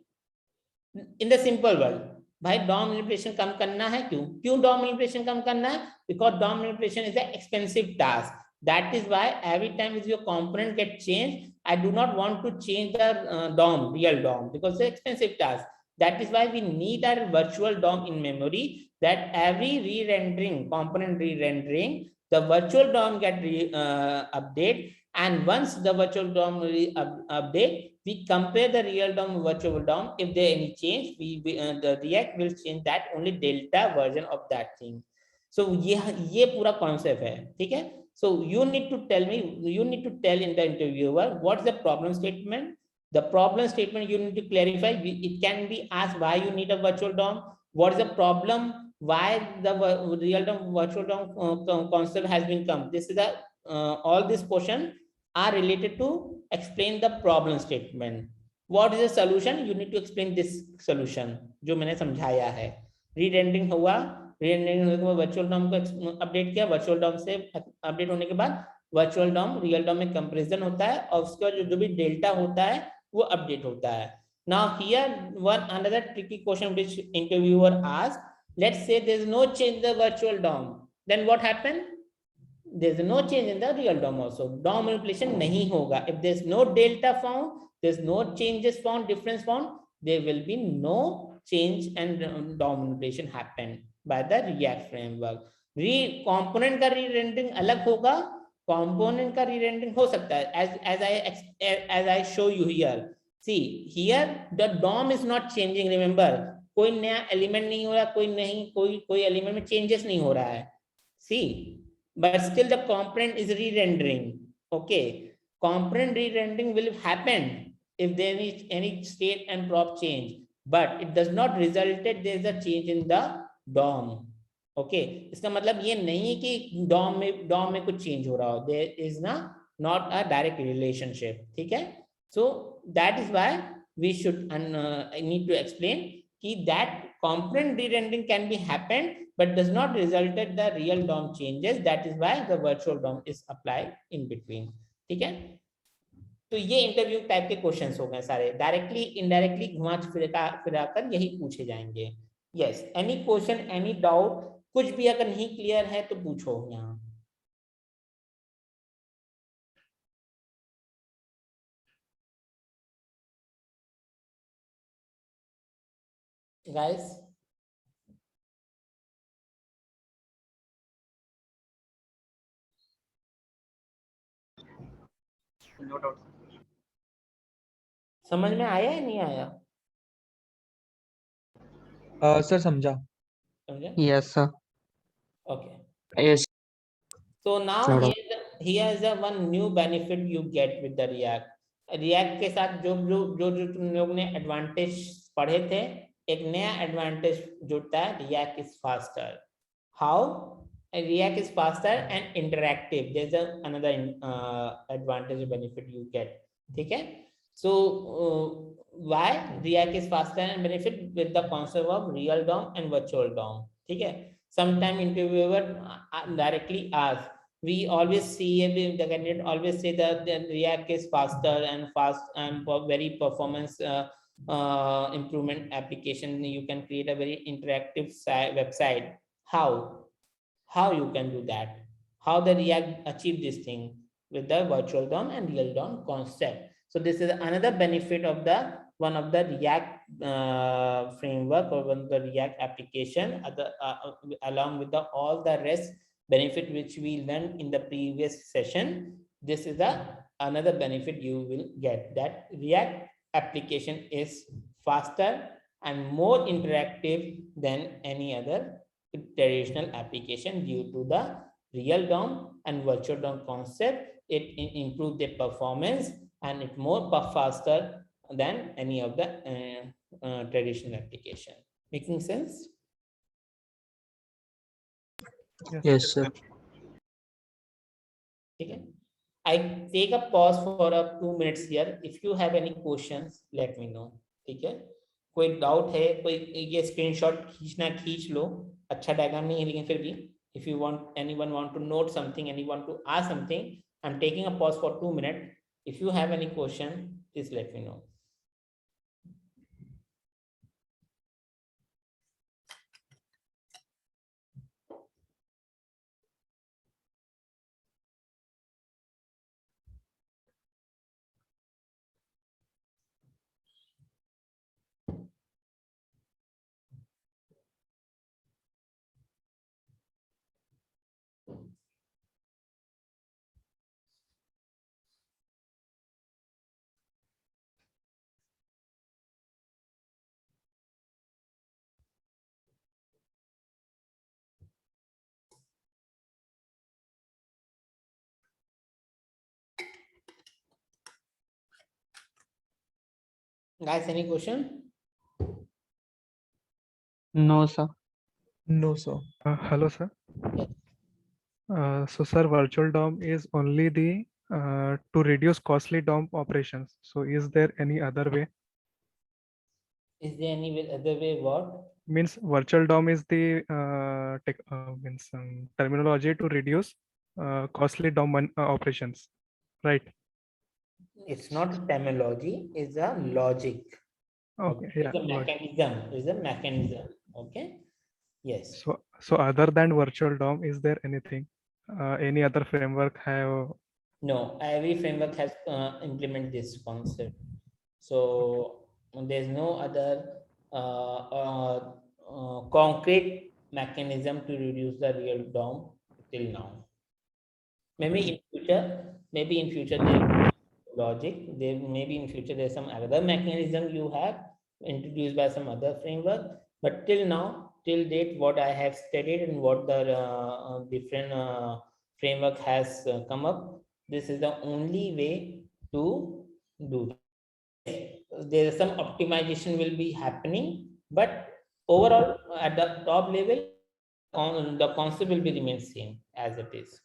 in the simple word, भाई DOM manipulation कम करना है. क्यों DOM manipulation कम करना है? Because DOM manipulation is an expensive task. That is why every time your component get changed, I do not want to change the DOM, real DOM, because it's an expensive task. That is why we need a virtual DOM in memory, that every re-rendering, component re-rendering, the virtual DOM get update, and once the virtual DOM update, we compare the real DOM virtual DOM. If there any change, the React will change that only delta version of that thing. So ये पूरा concept है. ठीक है. So you need to tell in the interviewer what is the problem statement. The problem statement you need to clarify. It can be asked why you need a virtual DOM. What is the problem? Why the real DOM virtual DOM concept has been come. This is the all these questions are related to explain the problem statement. What is the solution? You need to explain this solution जो मैंने समझाया है. Re-rendering हुआ, re-rendering होने के बाद virtual DOM को update किया, virtual DOM से अपडेट होने के बाद virtual DOM real DOM में comparison होता है, और उसके बाद जो भी डेल्टा होता है वो अपडेट होता है. Now here one another tricky question which interviewer asked. Let's say there is no change in the virtual DOM. Then what happened? There is no change in the real DOM also. DOM manipulation नहीं होगा. If there is no delta found, there is no changes found, difference found, there will be no change and DOM manipulation happen. by the React framework. Component का re-rendering अलग होगा, component का re-rendering हो सकता है, as I show you here. See here the DOM is not changing. Remember, कोई नया element नहीं हो रहा, कोई एलिमेंट में चेंजेस नहीं हो रहा है. See, but still the component is re-rendering. Okay, component re-rendering will happen if there is any state and prop change, but it does not result that there is a change in the DOM. Okay, इसका मतलब ये नहीं कि DOM में कुछ change हो रहा हो. There is not a direct relationship. ठीक है? So that is why we should need to explain that component re-rendering can be happened but does not result that the real DOM changes. That is why the virtual DOM is applied in between. ठीक है? तो ये interview type के questions हो गए सारे, directly indirectly घुमा फिराकर यही पूछे जाएंगे. Yes, any question, any doubt, कुछ भी अगर नहीं क्लियर है तो पूछो यहाँ. Guys, no doubt. समझ में आया या नहीं आया? सर समझा. समझे? Yes, sir. Okay. Yes. So now Sort of. here is a one new benefit you get with the React. React के साथ जो तुम लोग ने एडवांटेज पढ़े थे, एक नया एडवांटेज जुड़ता है. React is faster. How? React is faster and interactive. There's another advantage benefit you get. ठीक है? So why React is faster and benefit with the concept of real DOM and virtual DOM. ठीक है? Sometime interviewer directly ask. We always see the candidate always say that the React is faster and very performance improvement application. You can create a very interactive website. How you can do that? How the React achieve this thing with the virtual DOM and real DOM concept. So this is another benefit of one of the React framework or one of the React application, along with all the rest benefit which we learned in the previous session. This is another benefit you will get, that React application is faster and more interactive than any other traditional application due to the real DOM and virtual DOM concept. It improves the performance and it's more faster than any of the traditional application. Making sense? Yes, sir. Okay. I take a pause for 2 minutes here. If you have any questions, let me know. ठीक है? कोई doubt है, कोई ये screenshot खींचना खींच लो. अच्छा diagram नहीं है लेकिन फिर भी, if you want, anyone want to note something, anyone to ask something, I'm taking a pause for 2 minutes. If you have any question, please let me know. Guys, any question? No, sir. No, sir. Hello, sir. Yes. So, sir, virtual DOM is only the to reduce costly DOM operations. So, is there any other way? Is there any other way? What? Means virtual DOM is the terminology to reduce costly DOM operations, right? It's not a terminology, it's a logic. Okay, yeah. It's a got it. mechanism. It's a mechanism. Okay. Yes. So other than virtual DOM, is there anything? Any other framework have? No, every framework has implement this concept. So there's no other concrete mechanism to reduce the real DOM till now. Maybe in future there logic, there maybe in future there's some other mechanism you have introduced by some other framework, but till now, till date, what I have studied and what the different framework has come up, this is the only way to do that. There is some optimization will be happening, but overall at the top level, the concept will be remain same as it is.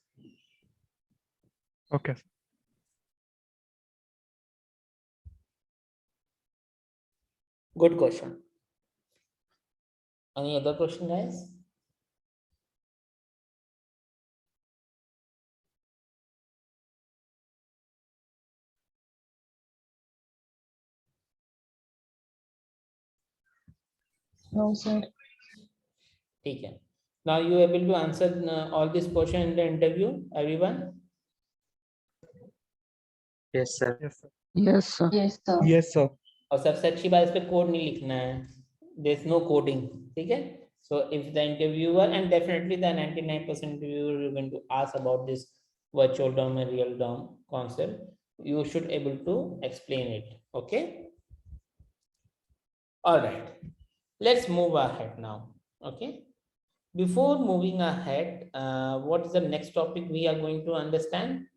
Okay. Good question. Any other question, guys? No, sir. Okay. Now you able to answer all this question in the interview, everyone? Yes, sir. Yes, sir. Yes, sir. Yes, sir. Yes, sir. और सबसे अच्छी बात इस पे code नहीं लिखना है, there's no coding, ठीक है? So if the interviewer, and definitely the 99% interviewer you're going to ask about this virtual DOM and real DOM concept, you should able to explain it. Okay. All right. Let's move ahead now. Okay. Before moving ahead, what is the next topic we are going to understand?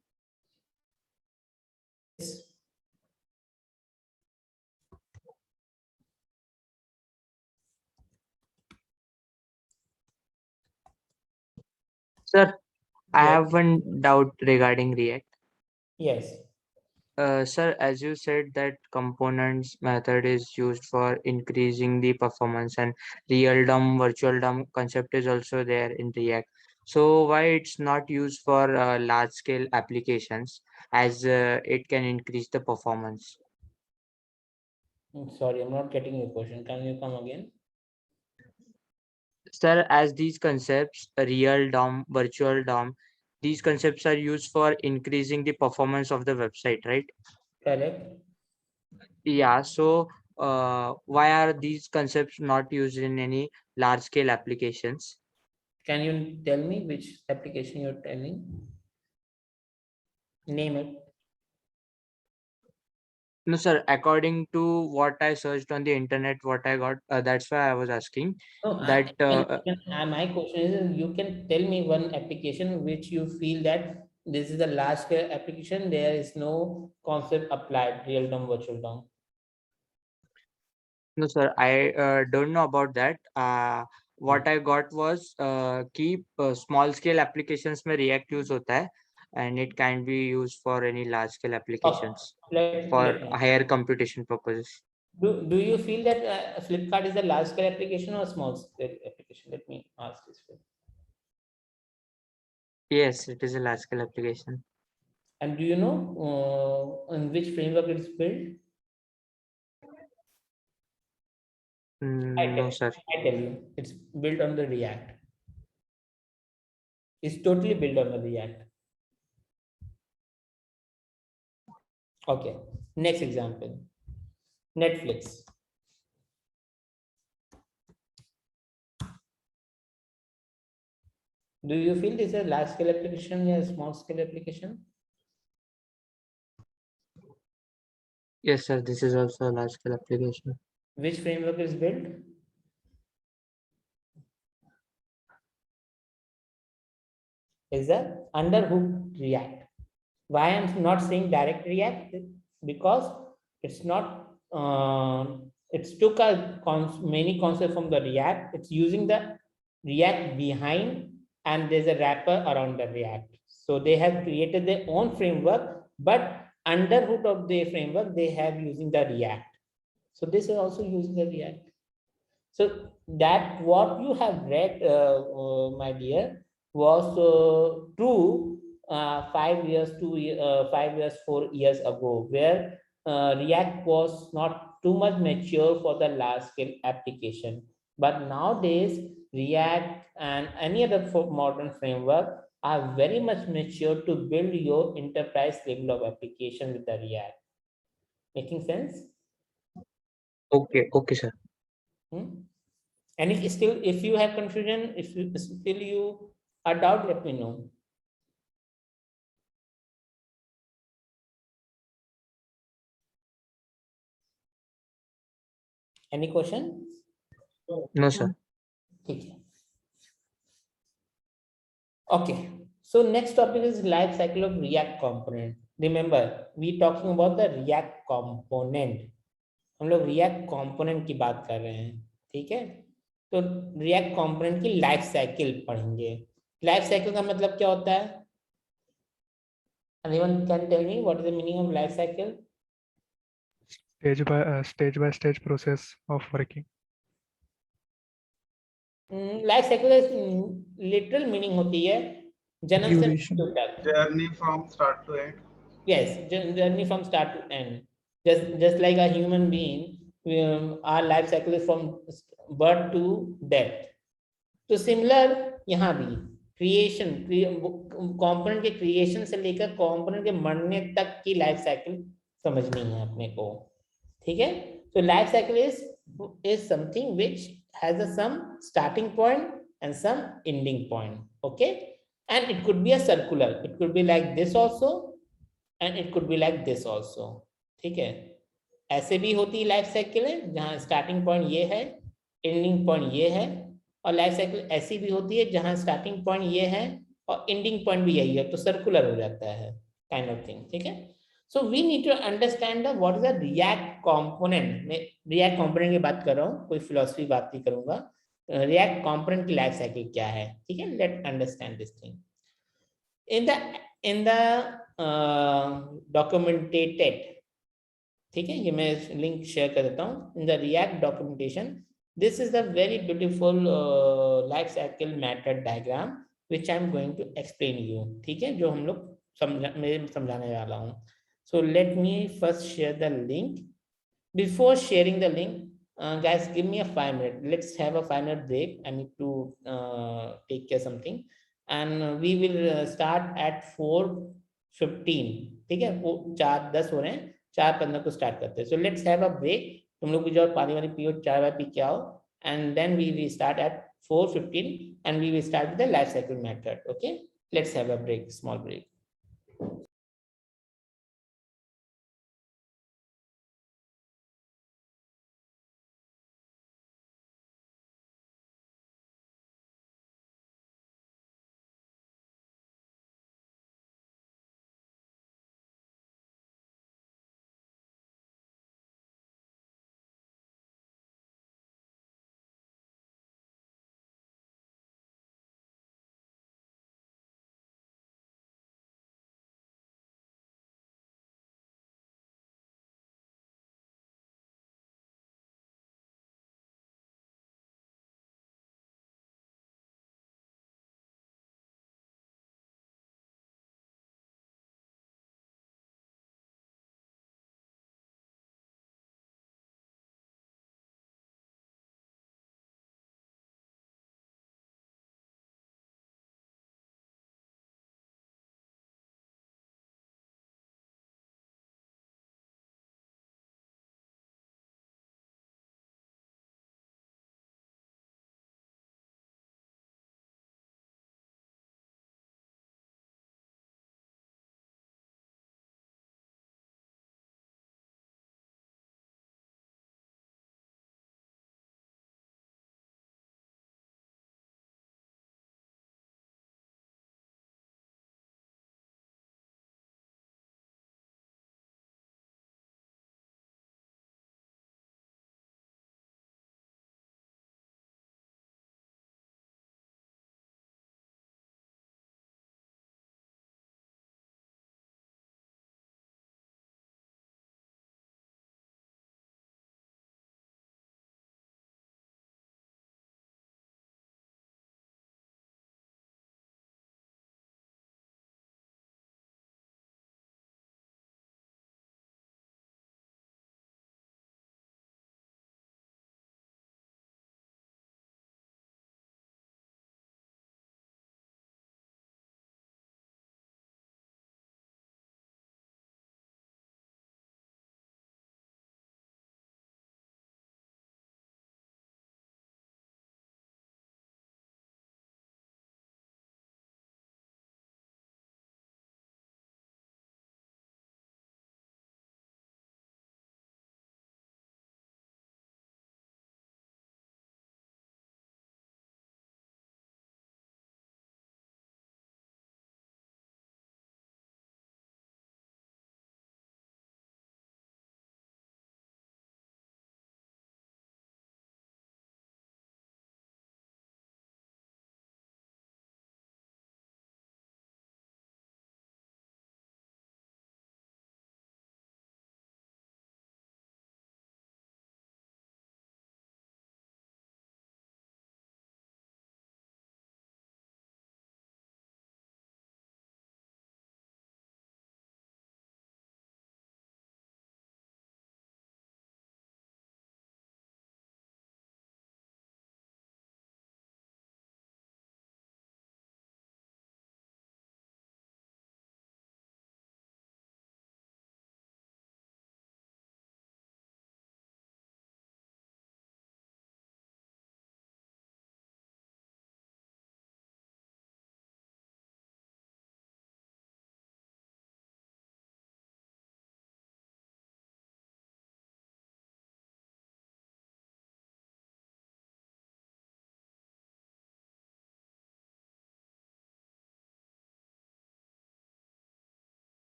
Sir, I Yes. have one doubt regarding React. Yes. Sir, as you said that components method is used for increasing the performance, and real DOM, virtual DOM concept is also there in React. So why it's not used for large scale applications, as it can increase the performance? Sorry, I'm not getting your question. Can you come again? Sir, as these concepts, real DOM, virtual DOM, these concepts are used for increasing the performance of the website, right? Correct. Yeah, so why are these concepts not used in any large scale applications? Can you tell me which application you're telling? Name it. No, sir, according to what I searched on the internet, what I got, that's why I was asking No, that. my question is, you can tell me one application which you feel that this is a large scale application, there is no concept applied, real DOM, virtual DOM. No, sir, I don't know about that. What I got was keep small scale applications में React use होता है, and it can be used for any large scale applications for Let me. higher computation purposes. Do you feel that Flipkart is a large scale application or small scale application? Let me ask this way. Yes, it is a large scale application. And do you know in which framework it's built? No, sir. I tell you, it's built on the React. It's totally built on the React. Okay, next example. Netflix. Do you feel this is a large scale application or a small scale application? Yes, sir. This is also a large scale application. Which framework is built? Is that underhook React. Why I'm not saying direct React? Because it's not, it's took many concepts from the React. It's using the React behind, and there's a wrapper around the React. So they have created their own framework, but under hood of the framework, they have using the React. So this is also using the React. So that what you have read, my dear, was true 5 years, 5 years, 4 years ago, where React was not too much mature for the large scale application. But nowadays, React and any other modern framework are very much mature to build your enterprise level of application with the React. Making sense? Okay, okay, sir. Hmm? And if still, if you have confusion, if you still you are doubt, let me know. Any question? No, sir. ठीक है. Okay, so next topic is life cycle of React component. Remember, we talking about the React component. हम लोग React component की बात कर रहे हैं, ठीक है? तो React component की लाइफ साइकिल पढ़ेंगे. लाइफ साइकिल का मतलब क्या होता है? Anyone can tell me what is the meaning of life cycle? Stage by stage process of working. Life cycle literal meaning होती है जन्म से Duration. मृत्यु तक. Journey from start to end. Yes, journey from start to end. Just like a human being, our life cycle is from birth to death. तो similar यहाँ भी creation, component के क्रिएशन से लेकर कंपोनेंट के मरने तक की लाइफ साइकिल समझनी है अपने को, ठीक है? तो life cycle is something which has some starting point and some ending point, okay? And it could be a circular, it could be like this also and it could be like this also, ठीक है? ऐसे भी होती life cycle है जहाँ starting point ये है, ending point ये है, और लाइफ साइकिल ऐसी भी होती है जहाँ स्टार्टिंग पॉइंट ये है और एंडिंग पॉइंट भी यही है, तो सर्कुलर हो जाता है, काइंड ऑफ थिंग, ठीक है? So we need to understand the what is the React component. मैं रिएक्ट कंपोनेंट की बात कर रहा हूँ, कोई फिलोसफी बात नहीं करूंगा. रिएक्ट कंपोनेंट की लाइफ साइकिल क्या है, ठीक है? Let understand this thing. in the documented, ठीक है? ये मैं लिंक शेयर कर देता हूँ. In the React documentation, this is the very beautiful life cycle method diagram which I am going to explain you, ठीक है? जो हम लोग मैं समझाने वाला हूँ. So let me first share the link. Before sharing the link, guys, give me a 5 minute. Let's have a 5 minute break. I need to take care something, and we will start at 4:15, ठीक है? वो 4:10 हो रहे हैं, 4:15 को start करते हैं. So let's have a break. तुम लोग भी जाओ, पानी वानी पियो, चाय वाय पी के आओ, and then we will start at 4:15 and we will start with the life cycle method. Okay, let's have a break, small break.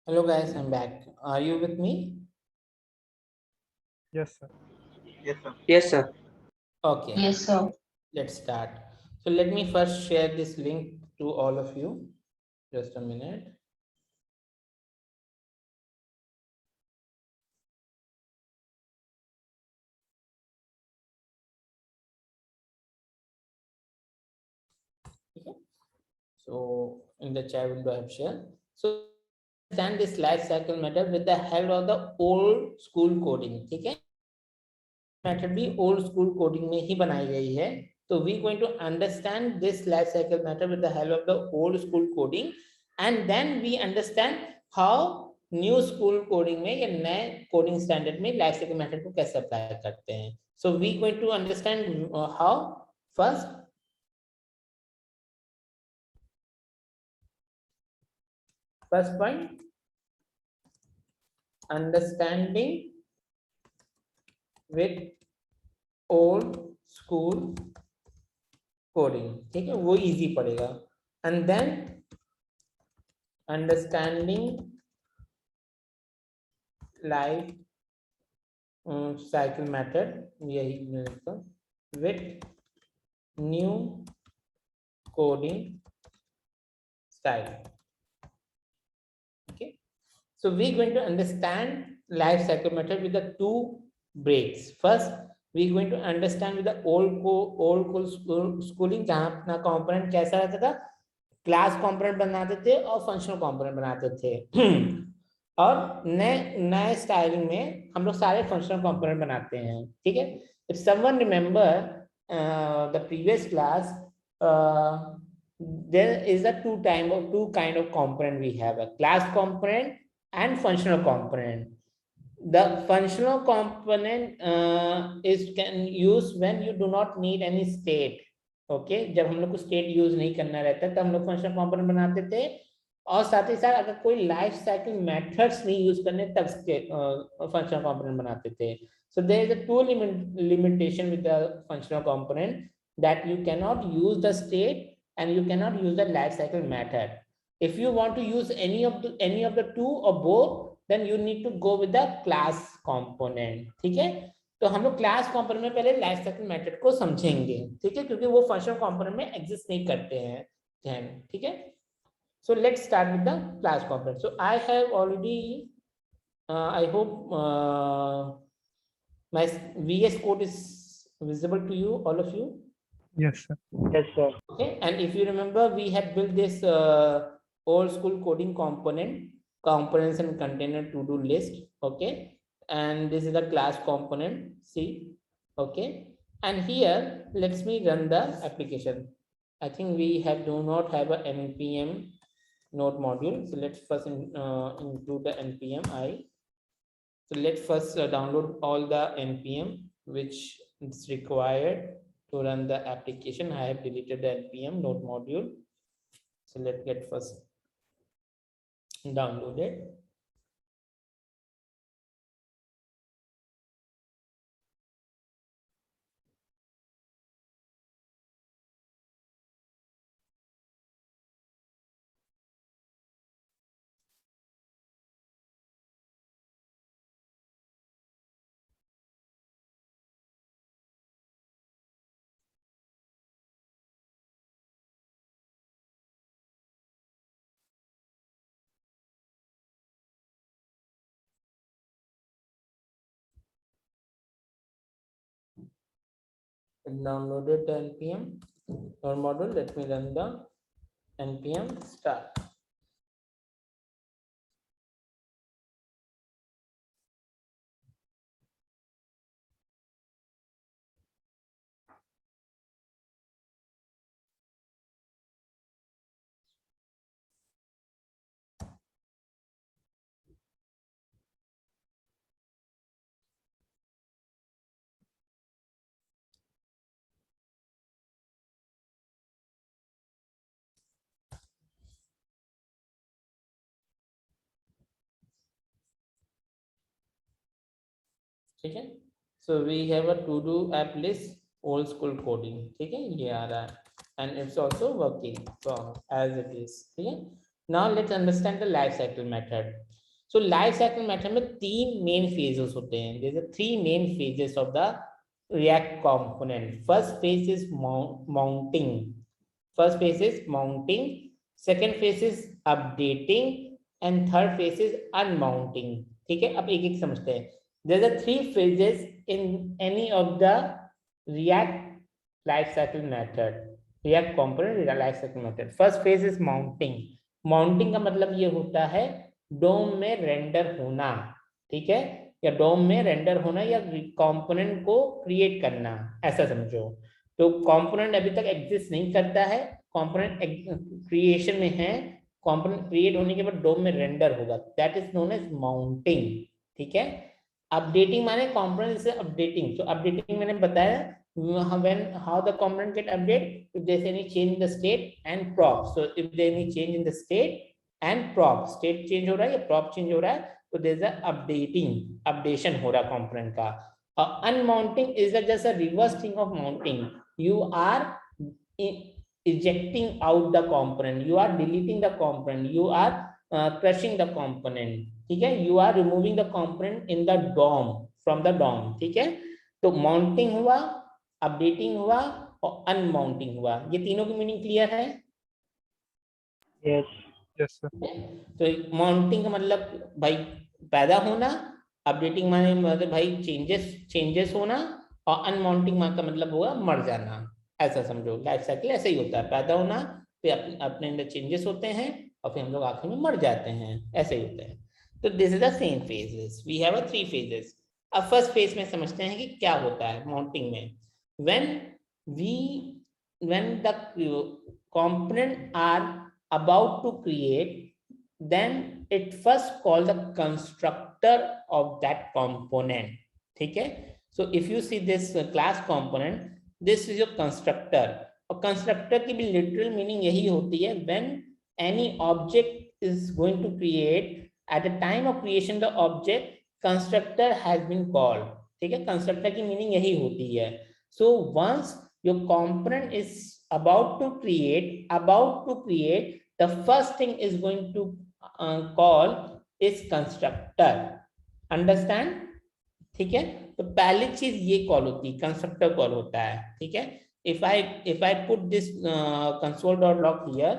Hello guys, I'm back. Are you with me? Yes, sir. Yes, sir. Yes, sir. Okay, Yes, sir. let's start. So let me first share this link to all of you. Just a minute. Okay. So in the chat window I have shared. So understand this life cycle method with the help of the old school coding. ठीक है? Method भी old school coding में ही बनाई गई है. So we going to understand this life cycle method with the help of the old school coding, and then we understand how new school coding में या नए coding standard में life cycle method को कैसे apply करते हैं. So we going to understand how. First point, understanding with old school coding. ठीक है, वो easy पड़ेगा. And then understanding life cycle method, यही with new coding style. Okay, so we're going to understand life cycle method with the two breaks. First, we're going to understand with the old schooling, जहाँ अपना component कैसा रहता था, class component बनाते थे और functional component बनाते थे. और नए स्टाइलिंग में हम लोग सारे फंक्शनल कंपोनेंट बनाते हैं. ठीक है, if someone remember the previous class, there is a two kind of component we have, a class component and functional component. The functional component is can use when you do not need any state. Okay, जब हम लोग को state use नहीं करना रहता तो हम लोग फंक्शनल कंपोनेंट बनाते थे, और साथ ही साथ अगर कोई लाइफ साइकिल मेथड्स नहीं यूज करने तब फंक्शनल कंपोनेंट बनाते थे. So there is a two limitation with the functional component, that you can not use the state and you cannot use the life cycle method. If you want to use any of the two or both, then you need to go with the class component. ठीक है, तो हम लोग class component में पहले life cycle method को समझेंगे. ठीक है, क्योंकि वो फंक्शनल कंपोनेंट में एग्जिस्ट नहीं करते हैं. ठीक है, so let's start with the class component. So I have already, I hope my VS Code is visible to you, all of you. Yes, sir. Yes, sir. Okay, and if you remember, we had built this old school coding components and container to-do list. Okay, and this is the class component. See, okay, and here let's me run the application. I think we do not have a npm node module, so let's first include the npm I. So let's first download all the npm which is required to run the application. I have deleted the npm node module, so let's get first downloaded. Downloaded the npm node module. Let me run the npm start. ठीक है, so we have a to do app list old school coding. ठीक है, ये आ रहा है and it's also working so as it is. ठीक है, Now let's understand the life cycle method. So life cycle method में 3 main phases होते हैं. There are 3 main phases of the React component. First phase is mounting. First phase is mounting. Second phase is updating. And third phase is unmounting. ठीक है, अब एक एक समझते हैं. There are 3 phases in any of the React life cycle method. React component life cycle method. First phase is mounting. Mounting का मतलब ये होता है डोम में रेंडर होना, ठीक है, या डोम में रेंडर होना या कंपोनेंट को क्रिएट करना, ऐसा समझो. तो कंपोनेंट अभी तक एग्जिस्ट नहीं करता है, कंपोनेंट क्रिएशन में है, कंपोनेंट क्रिएट होने के बाद डोम में रेंडर होगा, that is known as mounting. ठीक है. अपडेटिंग माने कंपोनेंट से अपडेटिंग. तो अपडेटिंग मैंने बताया when how the component get update if there's any change in the state and prop. So if there's any change in the state and prop, state change हो रहा है या prop change हो रहा है, तो there's a updation हो रहा है component का. Unmounting is just a reverse thing of mounting. You are ejecting out the component, you are deleting the component, you are crushing the component. ठीक है, you are removing the component in the DOM from the DOM. ठीक है. तो mounting हुआ, updating हुआ और अनमाउंटिंग हुआ. ये तीनों की मीनिंग क्लियर है? Yes. Yes, sir. तो माउंटिंग का मतलब भाई पैदा होना, अपडेटिंग माने मतलब भाई चेंजेस होना, और अनमाउंटिंग का मतलब होगा मर जाना. ऐसा समझो, लाइफ साइकिल ऐसे ही होता है, पैदा होना, फिर अपने अंदर चेंजेस होते हैं और फिर हम लोग आखिर में मर जाते हैं, ऐसे ही होता है. तो this is the same phases. We have a 3 phases. अब फर्स्ट फेज में समझते हैं कि क्या होता है माउंटिंग में. when the component are about to create, then it first call the constructor of that component. ठीक है. So if you see this class component, this is your constructor. और constructor की भी literal meaning यही होती है, when any object is going to create, at the time of creation the object constructor has been called. ठीक है, constructor की meaning यही होती है. So once your component is about to create, the first thing is going to call is constructor. Understand? ठीक है. तो पहली चीज ये कॉल होती है, कंस्ट्रक्टर कॉल होता है. ठीक है. if I put this console.log here,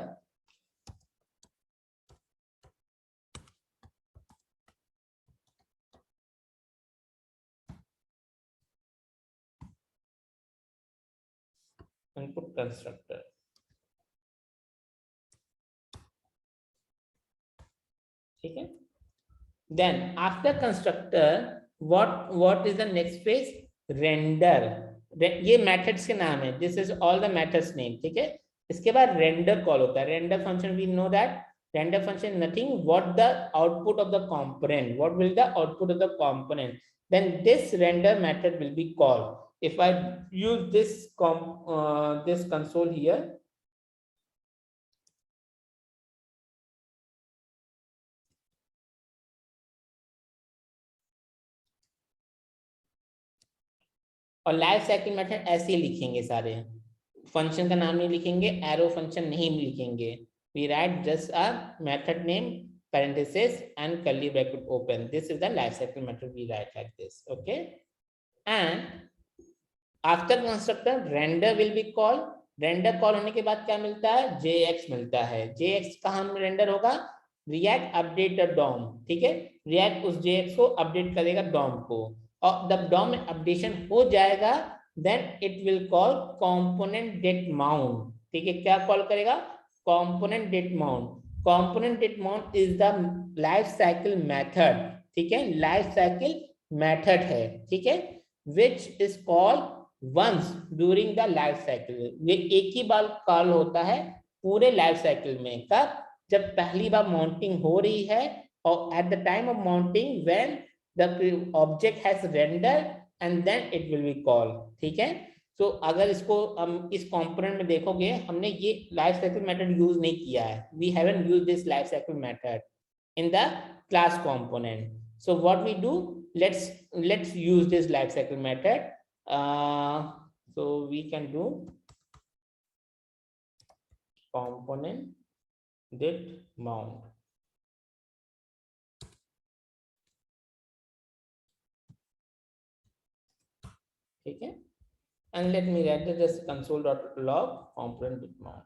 input constructor. ठीक है. Then after constructor, what is the next phase? Render. ये methods के नाम है. This is all the methods name. ठीक है. इसके बाद render कॉल होता है. Render function, we know that render function nothing what the output of the component. What will the output of the component? Then this render method will be called. If I use this console here, और life cycle method ऐसे ही लिखेंगे सारे. Function का नाम नहीं लिखेंगे, arrow function नहीं लिखेंगे. We write just a method name, parenthesis and curly bracket open. This is the life cycle method. We write like this. Okay. And after constructor render will be called. Render call होने के बाद क्या मिलता है? JX मिलता है. JX कहाँ render होगा? React update the DOM. ठीक है. React उस JX को अपडेट करेगा DOM को, और जब DOM में अपडेशन हो जाएगा, then it will call component dot mount. ठीक है. क्या कॉल करेगा? Component dot mount. Component dot mount is the life cycle method. ठीक है. Life cycle method है. ठीक है. Which is called once during the life cycle. ये एक ही बार कॉल होता है पूरे लाइफ साइकिल में. कब? जब पहली बार माउंटिंग हो रही है, और at the time of mounting when the object has rendered and then it will be called. ठीक है. तो अगर इसको हम इस कंपोनेंट में देखोगे, हमने ये लाइफ साइकिल मेथड यूज नहीं किया है. We haven't used this life cycle method in the class component. So what we do, let's use this life cycle method. So we can do component did mount. ठीक है, and let me write the just console.log component did mount.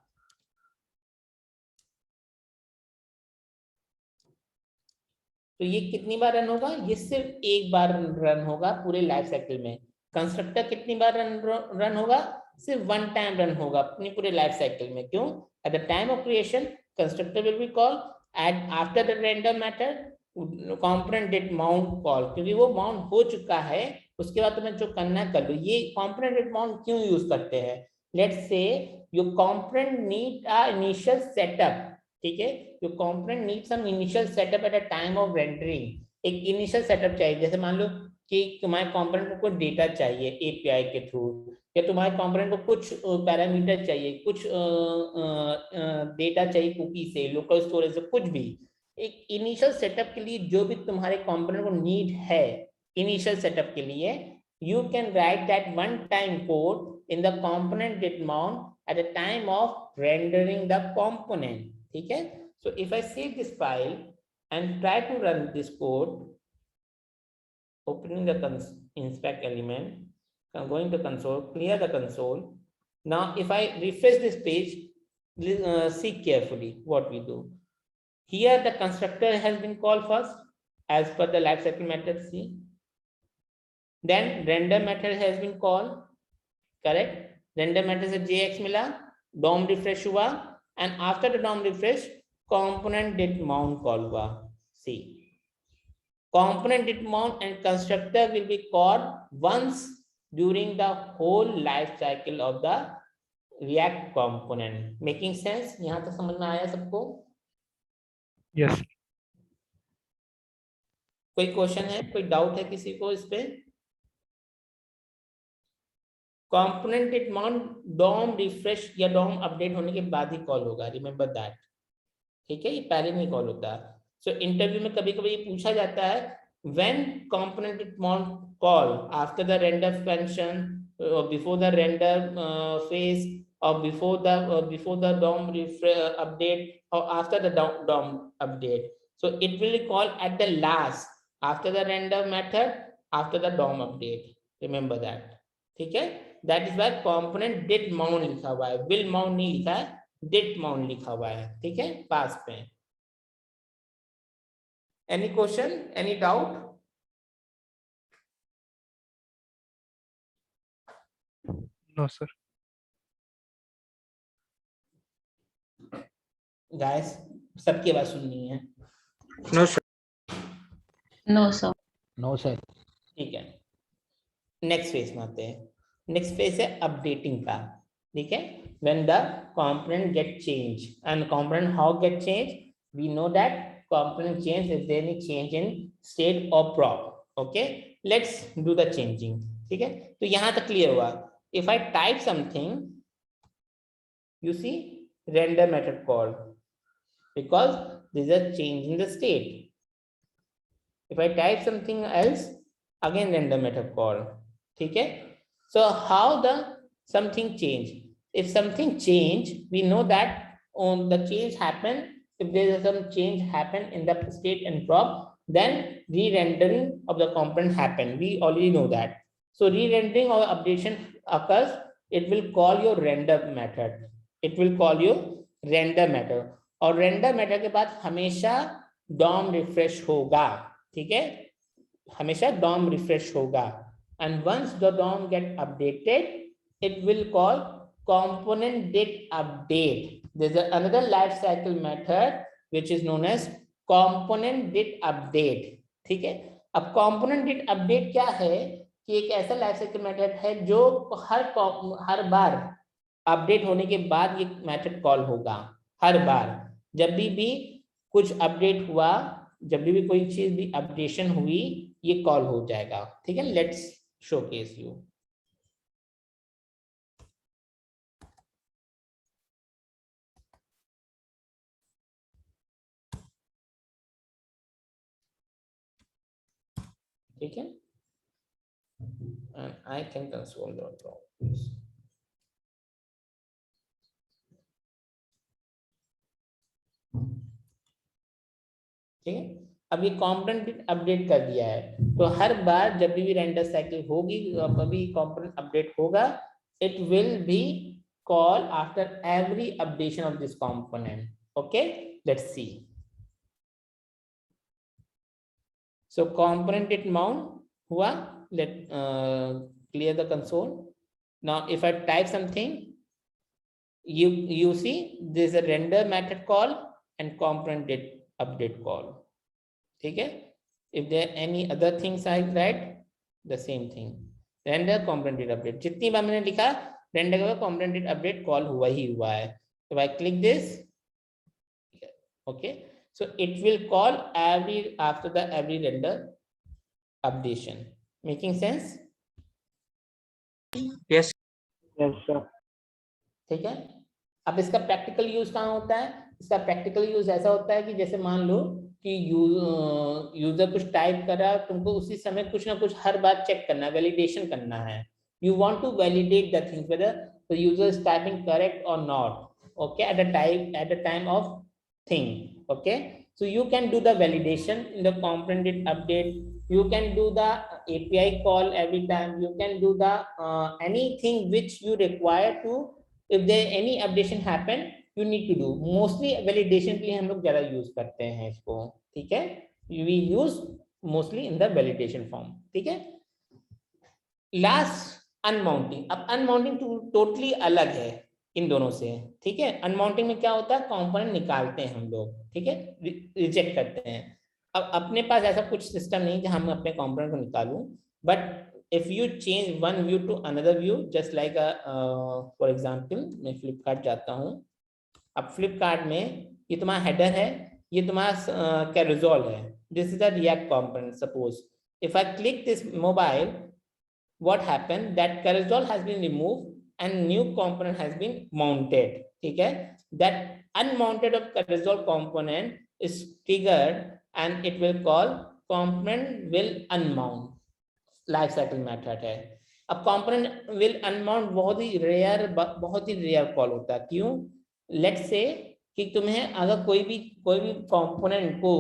तो ये कितनी बार run होगा? ये सिर्फ एक बार run होगा पूरे लाइफ साइकिल में। कंस्ट्रक्टर कितनी बार रन होगा? सिर्फ वन टाइम रन होगा अपनी पूरे लाइफ साइकिल में। क्यों? At the time of creation constructor will be call, at after the render method component did mount call, क्योंकि वो माउंट हो चुका है, उसके बाद तुम्हें जो करना कर लो। ये कंपोनेंट डिड माउंट क्यों यूज करते हैं? Let's say your component need a initial setup, ठीक है, your component need some initial setup at a time of rendering. एक इनिशियल सेटअप चाहिए, जैसे मान लो कि तुम्हारे कंपोनेंट को कुछ डेटा चाहिए एपीआई के थ्रू, या तुम्हारे कंपोनेंट को कुछ पैरामीटर चाहिए, कुछ डेटा चाहिए कुकी से, लोकल स्टोरेज से, कुछ भी। एक इनिशियल सेटअप के लिए जो भी तुम्हारे कंपोनेंट को नीड है इनिशियल सेटअप के लिए, you can write that one time code in the component did mount at the time of rendering the component. ठीक है, so if I save this file and try to run this code, opening the inspect element, I'm going to console, clear the console. Now if I refresh this page, see carefully what we do. Here the constructor has been called first as per the lifecycle method C. Then render method has been called, correct? Render method से jx मिला, DOM refresh हुआ, and after the DOM refresh component did mount call हुआ। See, component did mount and constructor will be called once during the whole life cycle of the React component. Making sense? यहाँ तक समझ में आया सबको? Yes. कोई question है, कोई डाउट है किसी को इस पे? Component did mount DOM refresh या डॉम अपडेट होने के बाद ही कॉल होगा, रिमेंबर दैट। ठीक है, ये पहले नहीं कॉल होता। सो इंटरव्यू में कभी कभी ये पूछा जाता है, when component did mount call after the render function, before the render phase, और बिफोर द डॉम अपडेट, और after the DOM update. So it will call at the last after the render method, after the DOM update, remember that. ठीक है, that is why component did mount लिखा हुआ है, will mount नहीं लिखा है, did mount लिखा हुआ है। ठीक है, पास में। Any question, any doubt? No, sir. Guys सबकी आवाज सुननी है। No, sir. No, sir. No sir. ठीक है, नेक्स्ट फेज में आते हैं। नेक्स्ट फेज है अपडेटिंग का। ठीक है, when the component get change, and component how get change, we know that component change if there any change in state or prop. Okay, let's do the changing. ठीक है, तो यहां तक clear हुआ। If I type something, you see render method called, because there is a change in the state. If I type something else, again render method called. ठीक है, so how the something change? If something change, we know that on the change happen, if there is some change happen in the state and prop, then re-rendering of the component happen. We already know that. So re-rendering or updation occurs, it will call your render method. It will call you render method, और render method के बाद हमेशा DOM refresh होगा। ठीक है, हमेशा DOM refresh होगा, and once the DOM get updated, it will call component did update. There's another life cycle method which is known as component did update. ठीक है, अब component did update क्या है कि एक ऐसा लाइफ साइकिल मेथड है जो हर बार अपडेट होने के बाद ये मेथड कॉल होगा। हर बार जब भी कुछ अपडेट हुआ, जब भी कोई चीज भी अपडेशन हुई, ये कॉल हो जाएगा। ठीक है, लेट्स शोकेस यू। ठीक है, and I can console the problems. ठीक है। अब ये कंपोनेंट अपडेट कर दिया है, तो हर बार जब भी रेंडर साइकिल होगी, अभी कंपोनेंट अपडेट होगा, it will be call after every updation of this component. Okay, let's see. So component it mount हुआ, let clear the console. Now if I type something, you see there's a render method call and component did update call. ठीक है, if there are any other things I write the same thing, render component did update, जितनी बार मैंने लिखा render का component did update call हुआ ही हुआ है। if I click this, okay, so it will call after the every render updation. Making sense? Yes. Yes, sir. ठीक है। अब इसका प्रैक्टिकल यूज कहाँ होता है? इसका प्रैक्टिकल यूज ऐसा होता है कि जैसे मान लो कि यूजर कुछ टाइप कर रहा है, तुमको उसी समय कुछ ना कुछ हर बार चेक करना है, वैलिडेशन करना है। You want to validate the things whether the user is typing correct or not, okay, at the time of thing, okay, so you can do the validation in the component update. You can do the API call every time. You can do the anything which you require to, if there any updation happen, you need to do. Mostly validation के लिए हम लोग ज्यादा use करते हैं इसको, ठीक है। We use mostly in the validation form, ठीक है। लास्ट अनमाउंटिंग। अब अनमाउंटिंग टोटली अलग है इन दोनों से, ठीक है। अनमाउंटिंग में क्या होता है, कंपोनेंट निकालते हैं हम लोग, ठीक है, रिजेक्ट करते हैं। अब अपने पास ऐसा कुछ सिस्टम नहीं जहां मैं अपने कंपोनेंट को निकालूं, but if you change one view to another view, just like for example मैं फ्लिपकार्ट जाता हूं। अब फ्लिपकार्ट में ये तुम्हारा हेडर है, ये तुम्हारा कैरोजोल है, this is a react component. Suppose if I click this mobile, what happened, that carousel has been removed and new component has been mounted, ठीक है। that unmounted of carousel component is triggered and it will call component will unmount, life cycle method है। अब component will unmount बहुत ही rare call होता है। क्यों? Let's say कि तुम्हें अगर कोई भी कंपोनेंट को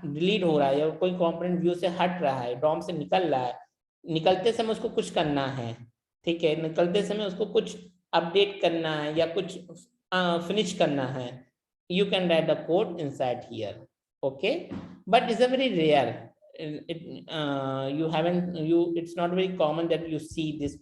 डिलीट हो रहा है या कोई कंपोनेंट व्यू से हट रहा है, डॉम से निकल रहा है, निकलते समय उसको कुछ करना है, ठीक है, निकलते समय उसको कुछ अपडेट करना है या कुछ फिनिश करना है, you can write the code inside here, okay, but it's a very rare, it's not very common that you see this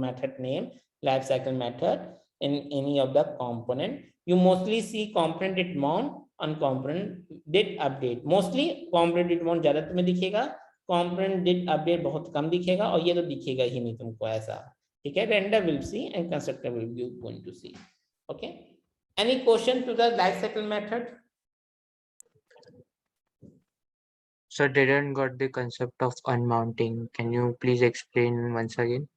method name lifecycle method in any of the component. You mostly see component did mount and component did update. Mostly component did mount ज्यादा तुम्हें दिखेगा, component did update बहुत कम दिखेगा, और ये तो दिखेगा ही नहीं तुमको ऐसा, ठीक है। render will see and constructor will be going to see, okay. Any question to the lifecycle method? So didn't got the concept of unmounting. Can you please explain once again?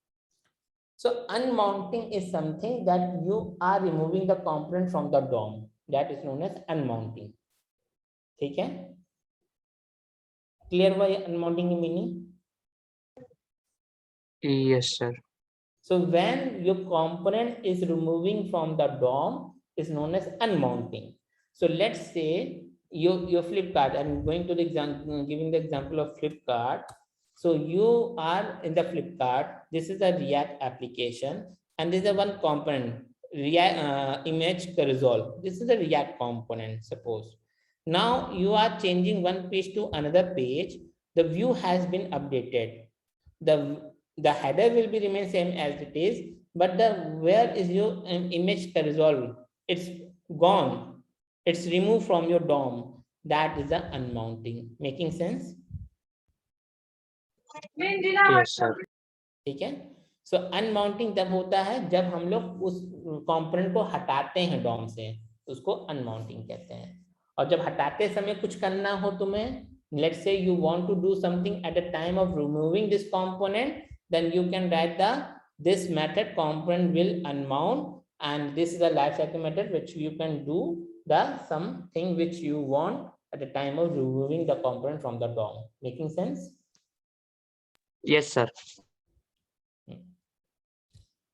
So unmounting is something that you are removing the component from the DOM, that is known as unmounting, ठीक है। Clear हुआ अनमाउंटिंग की meaning? Yes, sir. So when your component is removing from the DOM is known as unmounting. So let's say your Flipkart, I'm going to the example, giving the example of Flipkart. So you are in the Flipkart, this is a React application and this is a one component, React image carousel. This is a React component, suppose. Now you are changing one page to another page, the view has been updated. The header will be remain same as it is, but the where is your image carousel, it's gone, it's removed from your DOM, that is the unmounting. Making sense? Yes, sir. ठीक है। सो अनमाउंटिंग तब होता है जब हम लोग उस component को हटाते हैं डॉम से, उसको अनमाउंटिंग कहते हैं। और जब हटाते समय कुछ करना हो तुम्हें, let's say you want to do something at the time of removing this component, then you can write this method component will unmount, and this is a lifecycle method which you can do the something which you want at the time of removing the component from the DOM. Making sense? Yes, sir.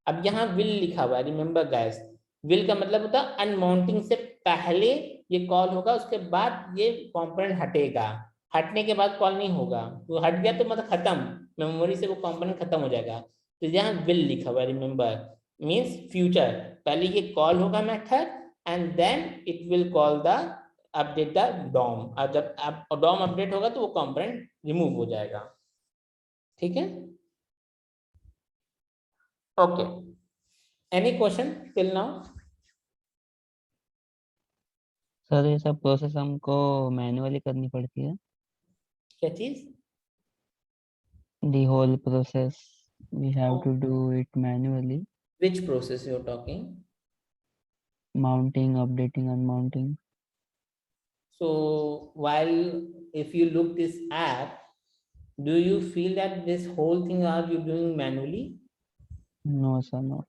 अब यहाँ will लिखा हुआ है, remember guys, will का मतलब होता है अनमाउंटिंग से पहले ये कॉल होगा, उसके बाद ये कंपोनेंट हटेगा, हटने के बाद कॉल नहीं होगा, वो हट गया तो मतलब खत्म, मेमोरी से वो कंपोनेंट खत्म हो जाएगा। तो यहाँ विल लिखा हुआ, रिमेंबर मीन्स फ्यूचर, पहले ये कॉल होगा method and then it will call the update the DOM, और जब डॉम अपडेट होगा तो वो कंपोनेंट रिमूव हो जाएगा। ठीक है, okay, any question till now? Sir ये सब प्रोसेस हमको मैन्युअली करनी पड़ती है? क्या चीज? The whole process we have to do it manually. Which process you are talking? Mounting, updating, unmounting. So while if you look this app, do you feel that this whole thing are you doing manually? No, sir, no.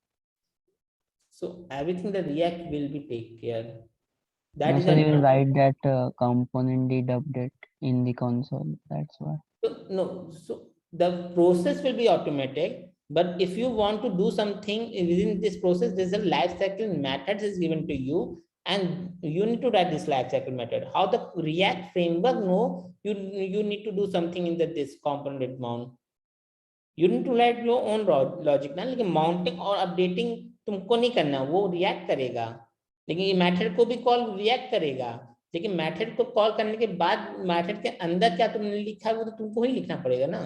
So everything the React will be take care. That No, is sir, you will an write that component did update in the console. That's why. no. So the process will be automatic, but if you want to do something within this process, there's a lifecycle method is given to you, and you need to write this lifecycle method. How the React framework know you need to do something in this component mount. You need to write your own logic ना, लेकिन mounting और updating तुमको नहीं करना, वो react करेगा, लेकिन ये मेथड को भी कॉल रिएक्ट करेगा, लेकिन मेथड को कॉल करने के बाद मेथड के अंदर क्या तुमने लिखा है वो तो तुमको ही लिखना पड़ेगा ना।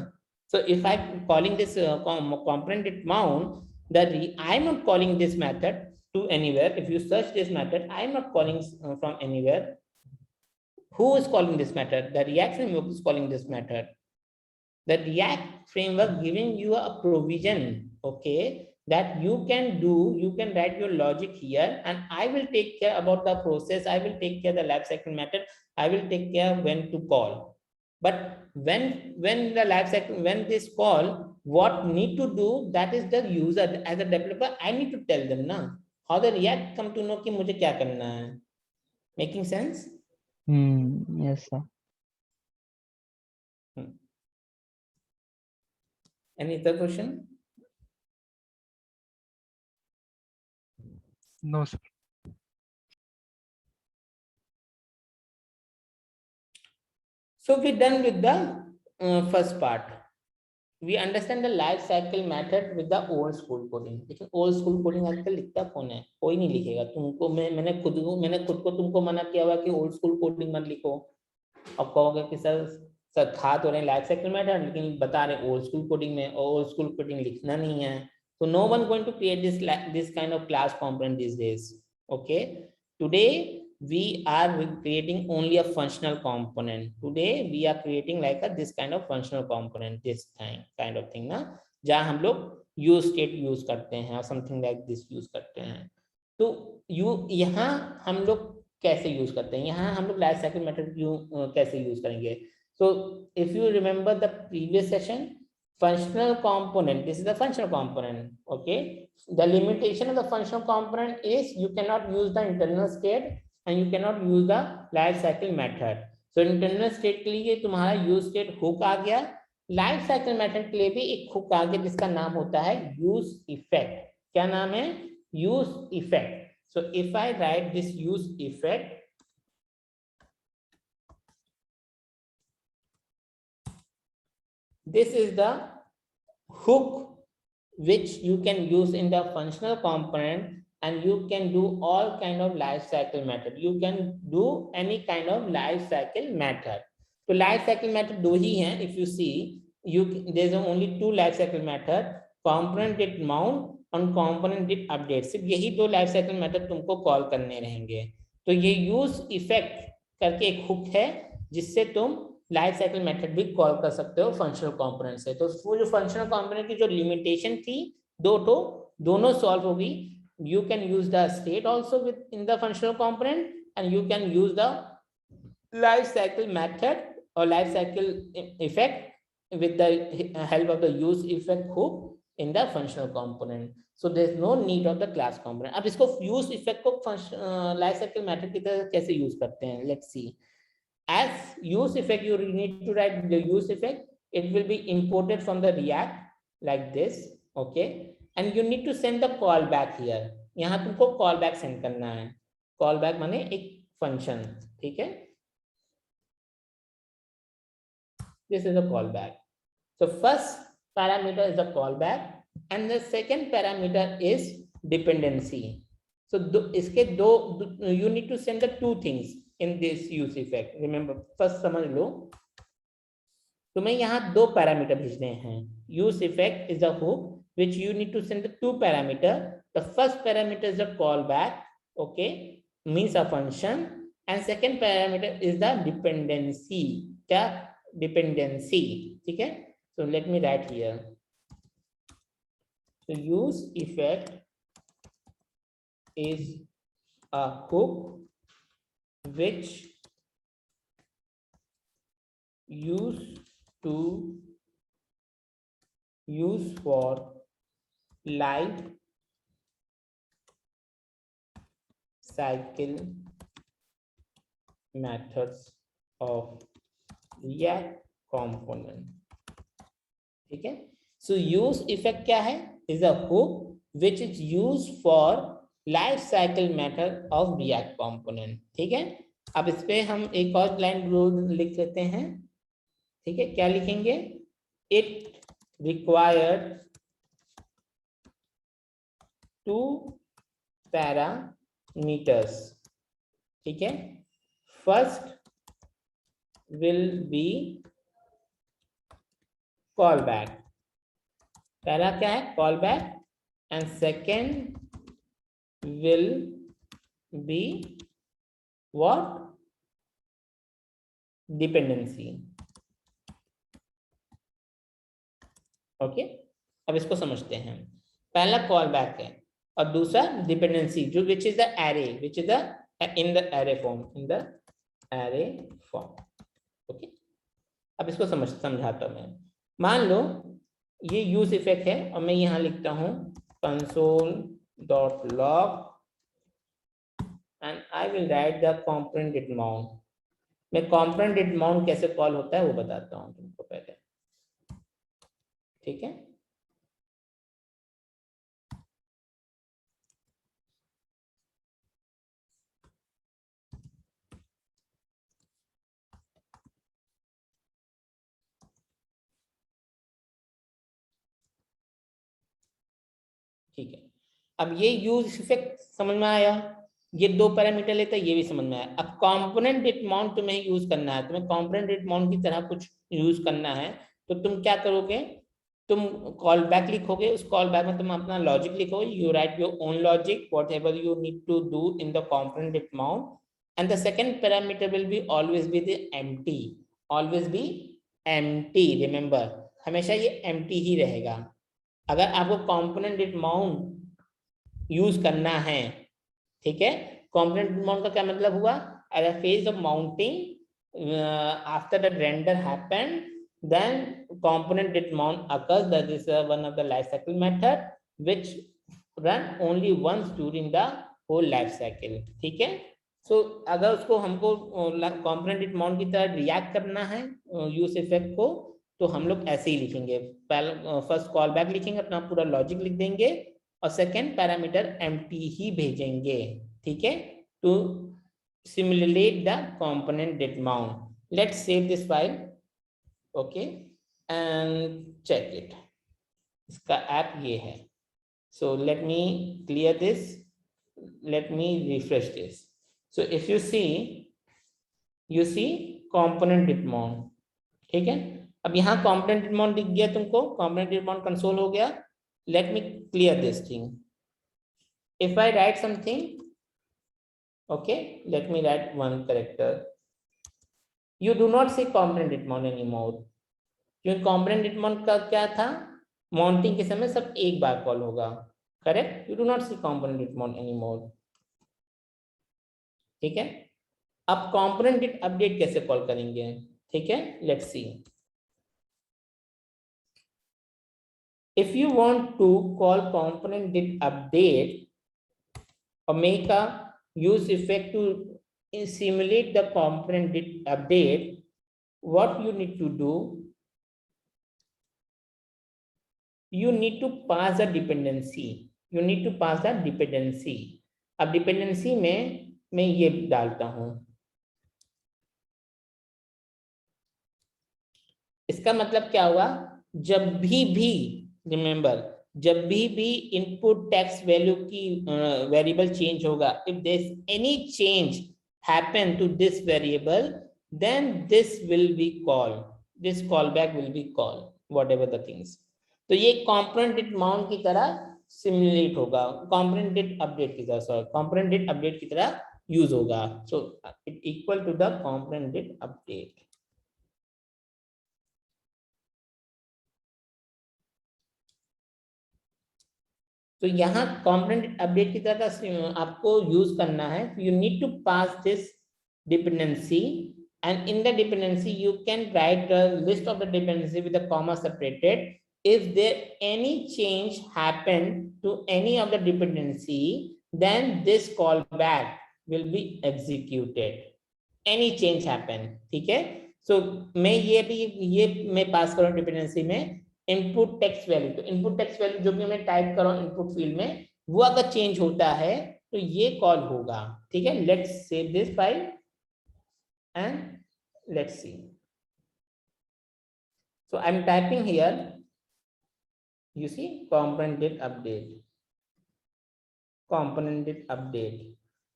So if I calling this component mount, that I am not calling this method to anywhere. If you search this method, I am not calling from anywhere. Who is calling this method? The React framework is calling this method. The React framework giving you a provision, okay, that you can do, you can write your logic here, and I will take care about the process, I will take care the lifecycle method, I will take care when to call. But when the lifecycle, when this call, what need to do, that is the user. As a developer, I need to tell them na, how the React come to know कि मुझे क्या करना है. Making sense? Yes, sir. Any other question? No, sir. So we're done with the first part. We understand the life cycle method with the old school coding. लेकिन old school coding आजकल लिखता कौन है? कोई नहीं लिखेगा। तुमको मैंने खुद को तुमको मना किया हुआ कि old school coding मत लिखो। अब कहोगे कि सर था तो रहे लाइफ साइकिल मेथड, लेकिन बता रहे ओल्ड स्कूल कोडिंग में, और ओल्ड स्कूल कोडिंग लिखना नहीं है। So no one going to create this kind of class component these days. Okay, today we are creating only a functional component. Today we are creating like this kind of functional component, this kind of thing ना, जहाँ हम लोग use state use करते हैं और something like this use करते हैं। तो यहाँ हम लोग कैसे यूज करते हैं, यहाँ हम लोग लाइफ साइकिल मेथड कैसे यूज करेंगे। So if you remember the previous session, functional component, this is the functional component, okay. The limitation of the functional component is you cannot use the internal state and you cannot use the life cycle method. So internal state के लिए तुम्हारा use state hook आ गया, life cycle method के लिए भी एक hook आ गया जिसका नाम होता है use effect। क्या नाम है? use effect। So if I write this use effect, this is the hook which you can use in the functional component, and you can do all kind of life cycle method. You can do any kind of life cycle method. So life cycle method दो ही हैं। If you see, there's only two life cycle method, component did mount और component did update। सिर्फ यही दो life cycle method तुमको call करने रहेंगे। तो ये यूज इफेक्ट करके एक हुक है जिससे तुम लाइफ साइकिल मेथड भी कॉल कर सकते हो फंक्शनल कंपोनेंट से। तो वो जो फंक्शनल कंपोनेंट की जो लिमिटेशन थी दोनों सॉल्व होगी। You can use the state also within the functional component, and you can use the life cycle method or life cycle effect with the help of the use effect hook in the functional component. So there is no need of the class component. अब इसको use effect को life cycle method की तरह कैसे use करते हैं? Let's see. As use effect, you need to write the use effect. It will be imported from the React like this, okay? And you need to send the callback here. यहाँ तुमको callback send करना है। Callback माने एक function. ठीक है, this is a callback. So first parameter is a callback and the second parameter is dependency. So इसके दो, you need to send the two things in this use effect. Remember, first समझ लो, तुम्हें यहाँ दो parameter भेजने हैं. Use effect is a hook which you need to send the two parameter. The first parameter is a callback, okay, means a function, and second parameter is the dependency. क्या? Dependency. ठीक है? So let me write here. So use effect is a hook which use for life cycle methods of React component. ठीक है? So use effect क्या है? Is a hook which is used for life cycle method of React component. ठीक है? अब इस पे हम एक और लाइन लिख लेते हैं. ठीक है, क्या लिखेंगे? It required two parameters. ठीक है, first will be callback. पहला क्या है? Callback. And second will be what? Dependency. Okay, अब इसको समझते हैं. पहला callback है और दूसरा dependency, जो which is the array, which is the in the array form, in the array form. Okay, अब इसको समझाता हूं मैं. मान लो ये यूज इफेक्ट है और मैं यहाँ लिखता हूँ console.log and I will write the component did mount. मैं component did mount कैसे कॉल होता है वो बताता हूँ तुमको पहले. ठीक है, ठीक है. अब ये यूज इफेक्ट समझ में आया, ये दो पैरामीटर लेता है, ये भी समझ में आया. अब कंपोनेंट डिट माउंट तुम्हें यूज करना है, तुम्हें कंपोनेंट डिट माउंट की तरह कुछ यूज करना है. तो तुम क्या करोगे? तुम कॉल बैक लिखोगे, उस कॉल बैक में तुम अपना लॉजिक लिखोगे. You write your own logic whatever you need to do in the component did mount, and the second parameter will be always be the empty. Always be empty. Remember, हमेशा ये empty ही रहेगा. अगर आपको component did mount use करना है, ठीक है, component did mount का क्या मतलब हुआ? At the phase of mounting after the render happened, then component did mount occurs. That is one of the life cycle method which run only once during the whole life cycle. ठीक है. So अगर उसको हमको component did mount की तरह react करना है use effect को, तो हम लोग ऐसे ही लिखेंगे. पहले फर्स्ट कॉल बैक लिखेंगे, अपना पूरा लॉजिक लिख देंगे और सेकेंड पैरामीटर एम्प्टी ही भेजेंगे. ठीक है, to simulate the component did mount. Let's save this file. Okay, and check it. इसका ऐप ये है. So let me clear this. Let me refresh this. So if you see component did mount. ठीक है, अब यहाँ component did mount दिख गया तुमको, component did mount console हो गया. Let me clear this thing. If I write something, okay, let me write one character. You do not see component did mount anymore. क्योंकि component did mount का क्या था? Mounting के समय सब एक बार कॉल होगा. Correct? You do not see component did mount anymore. ठीक है, अब component did update कैसे कॉल करेंगे? ठीक है, let's see. If you want to call component did update or make a use effect to simulate the component did update, what you need to do? You need to pass a dependency. You need to pass a dependency. अब dependency में मैं ये डालता हूं। इसका मतलब क्या हुआ, जब भी रिमेंबर, जब भी इनपुट टेक्स्ट वैल्यू की वेरिएबल चेंज होगा, if there is any change happen to this variable, then this will be called, this callback will be called whatever the things। तो ये component did mount की तरह simulate होगा, component did update की तरह, sorry component did update की तरह use होगा। so it equal to the component did update। तो यहाँ कंपोनेंट अपडेट की तरह का आपको यूज करना है। You need to pass this dependency, and in the dependency you can write a list of the dependency with a comma separated। if there any change happen to any of the dependency, then this callback will be executed। any change happen, ठीक है। so मैं ये मैं पास करूँ dependency में input text value. तो input text value जो भी मैं टाइप कर रहा हूँ इनपुट फील्ड में, वो अगर चेंज होता है तो ये कॉल होगा, ठीक है। Let's save this file and let's see। so I'm typing here, you see component did update, component did update,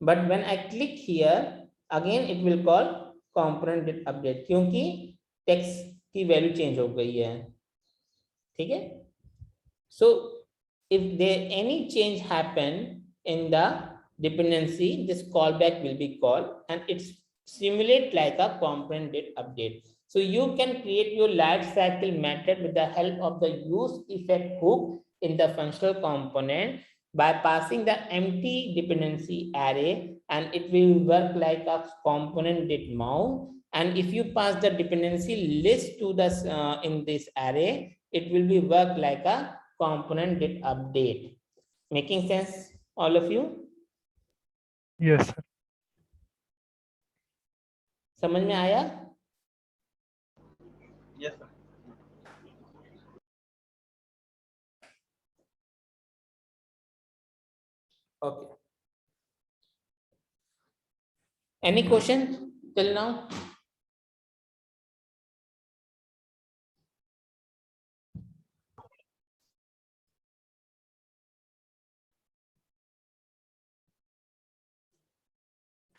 but when I click here again it will call component did update, क्योंकि text की value change हो गई है, ठीक है। so if there any change happen in the dependency, this callback will be called and it's simulate like a component did update। so you can create your life cycle method with the help of the use effect hook in the functional component by passing the empty dependency array, and it will work like a component did mount। and if you pass the dependency list to the in this array, it will be work like a component did update। making sense all of you? Yes, sir. समझ में आया? Yes sir. okay, any question till now?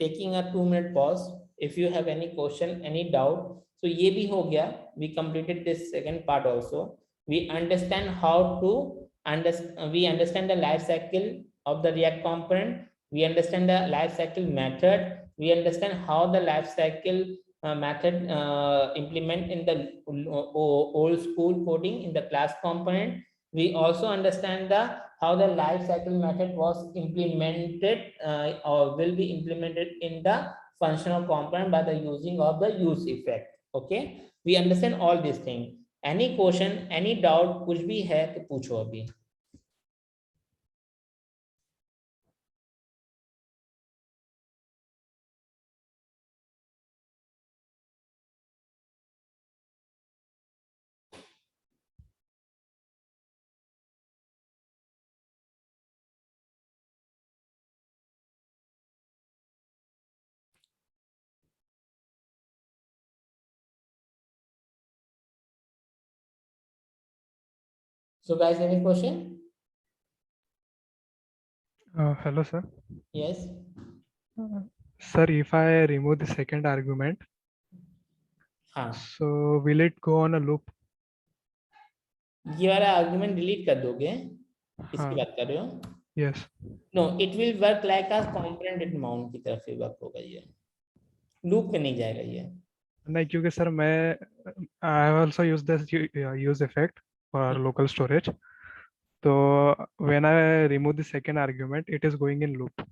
taking a 2-minute pause if you have any question, any doubt। so ये भी हो गया, we completed this second part also। we understand how to we understand the life cycle of the React component, we understand the life cycle method, we understand how the life cycle method implement in the old school coding in the class component। we also understand the how the life cycle method was implemented or will be implemented in the functional component by the using of the use effect। okay, we understand all these things। any question, any doubt कुछ भी है तो पूछो अभी। so guys, any question? Hello, sir. yes Sir, if I remove the second argument, हाँ, so will it go on a loop? ये वाला argument delete कर दोगे, इसकी हाँ, बात कर रहे हो? yes. No, it will work like a component did mount की तरफ से वर्क होगा, ये लूप पे नहीं जाएगा ये। नहीं, क्योंकि सर मैं I have also used this use effect for local storage. So when I remove the second argument, it is going in loop.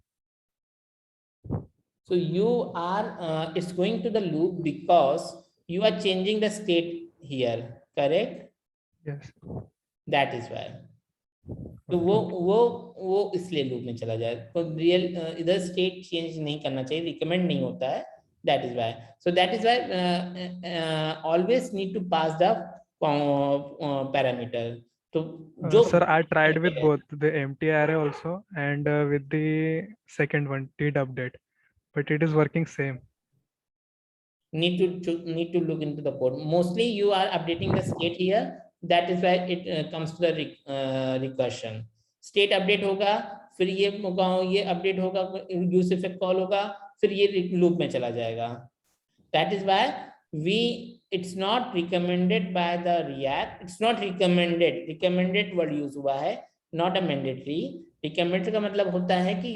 so you are it's going to the loop because you are changing the state here, correct? Yes. that is why। तो वो इसलिए loop में चला जाए, तो real इधर state change नहीं करना चाहिए, रिकमेंड नहीं होता है। that is why, so that is why always need to pass the parameter। तो जो Sir, I tried with both the empty array also and with the second one, did update. but it is working same. Need to look into the code. Mostly you are updating the state here. That is why it comes to the recursion. State update होगा, फिर ये update होगा, use effect call होगा, फिर ये loop में चला जाएगा. That is why it's not recommended by the React. It's not recommended. Recommended word use हुआ है, not a mandatory. Recommended का मतलब होता है कि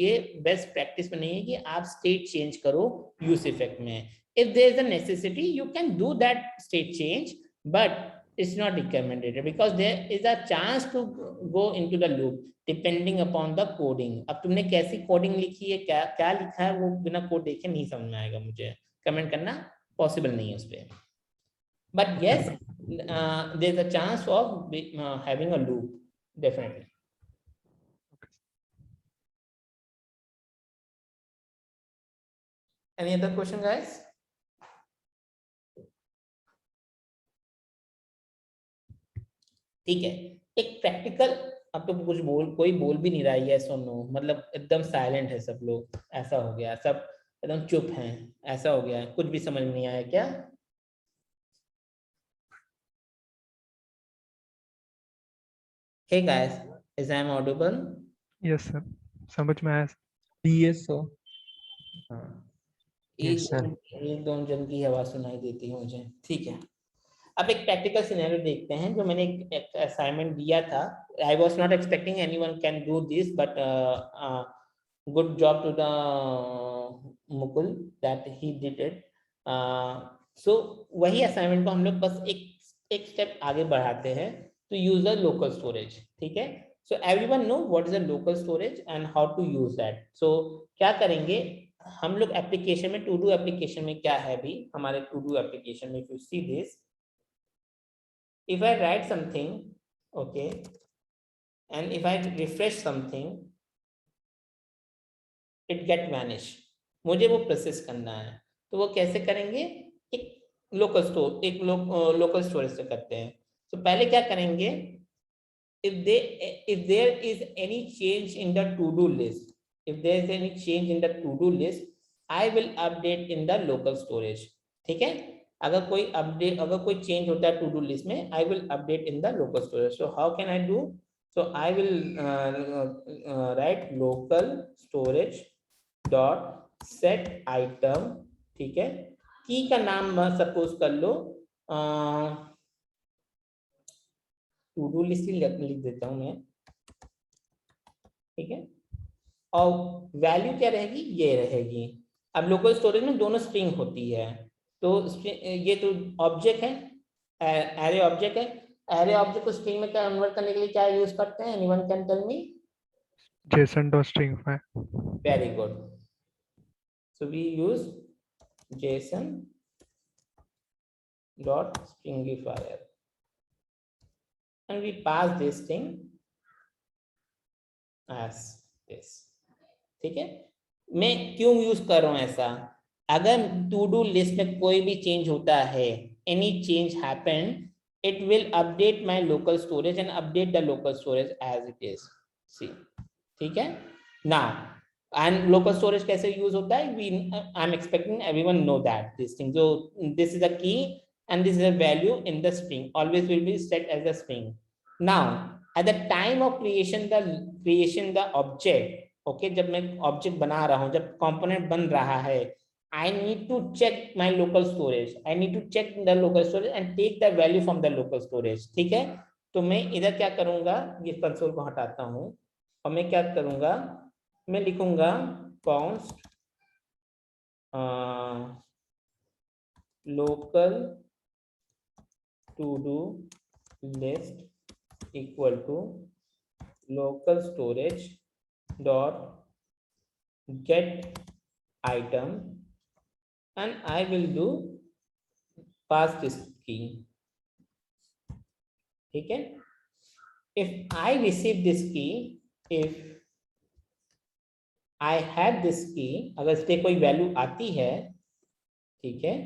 ये बेस्ट प्रैक्टिस में नहीं है कि आप स्टेट चेंज करो यूज इफेक्ट में. If there is a necessity, you can do that state change, but it's not recommended because there is a chance to go into the loop depending upon the coding. अब तुमने कैसी coding लिखी है, क्या लिखा है, वो बिना कोड देखे नहीं समझ में आएगा. मुझे कमेंट करना पॉसिबल नहीं है उस पर. But yes, there's a chance of having a loop, definitely. Any other question, guys? ठीक है, एक प्रैक्टिकल. अब तो कुछ कोई बोल भी नहीं रहा है, yes or no, मतलब एकदम साइलेंट है सब लोग. ऐसा हो गया, सब एकदम चुप हैं, ऐसा हो गया, कुछ भी समझ नहीं आया क्या? Hey guys, is I audible? Yes sir, समझ में आया. Yes sir. हाँ, Yes, sir. एक दो जन की आवाज सुनाई देती है मुझे. ठीक है, अब एक प्रैक्टिकल सिनेरियो देखते हैं जो मैंने एक असाइनमेंट दिया था. I was not expecting anyone can do this, but good job to the Mukul that he did it. So वही असाइनमेंट को हम लोग बस एक स्टेप आगे बढ़ाते हैं to use the local storage. ठीक है, so everyone know what is a local storage and how to use that. So क्या करेंगे हम लोग एप्लीकेशन में, टू डू एप्लीकेशन में क्या है भी हमारे टू डू एप्लीकेशन में, if you see this, if I write something, okay, and if I refresh something, it get vanish. मुझे वो प्रोसेस करना है, तो वो कैसे करेंगे? एक लोकल स्टोरेज से करते हैं. तो पहले क्या करेंगे? if there is any change in the to do list, if there is any change in the to do list, I will update in the local storage. ठीक है, अगर कोई चेंज होता है टू डू लिस्ट में, I will update in the local storage. So how can I do? So I will write local storage dot set item. ठीक है, की का नाम सपोज कर लो, टू डू लिस्ट ही लिख देता हूं मैं. ठीक है, और वैल्यू क्या रहेगी? ये रहेगी. अब लोकल स्टोरेज में दोनों स्ट्रिंग होती है, तो ये तो ऑब्जेक्ट है, एरे ऑब्जेक्ट है. एरे ऑब्जेक्ट को स्ट्रिंग में कन्वर्ट करने के लिए क्या यूज करते हैं? Anyone can tell me? JSON.stringify. Very good. So we use JSON dot stringifier and we pass this thing as this. ठीक है, मैं क्यों यूज कर रहा हूं ऐसा? अगर टू डू लिस्ट में कोई भी चेंज होता है, any change happen, it will update my local storage and update the local storage as it is. See, ठीक है. Now, and local storage कैसे यूज होता है? I'm expecting everyone know that this thing. So this is a key and this is a value in the string, always will be set as a string. Now at the time of creation the object, okay, जब मैं object बना रहा हूं, जब component बन रहा है, I need to check my local storage. I need to check the local storage and take the value from the local storage. ठीक है, तो मैं इधर क्या करूंगा? ये कंसोल को हटाता हूं और मैं क्या करूंगा? मैं लिखूंगा const local to do list equal to local storage dot get item, and I will do pass this key. ठीक है, if I receive this key, if I have this key, अगर इससे कोई वैल्यू आती है, ठीक है,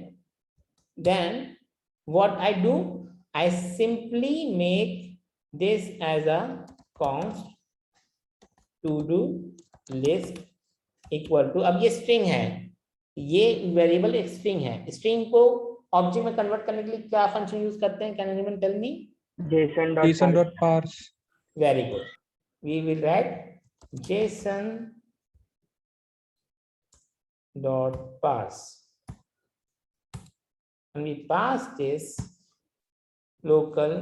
then what I do, I simply make this as a const to do list equal to, अब ये स्ट्रिंग है, ये वेरिएबल एक स्ट्रिंग है, स्ट्रिंग को ऑब्जेक्ट में कन्वर्ट करने के लिए क्या फंक्शन यूज करते हैं, can anyone tell me? JSON dot parse. Very good. We will write JSON dot parse, and we pass this local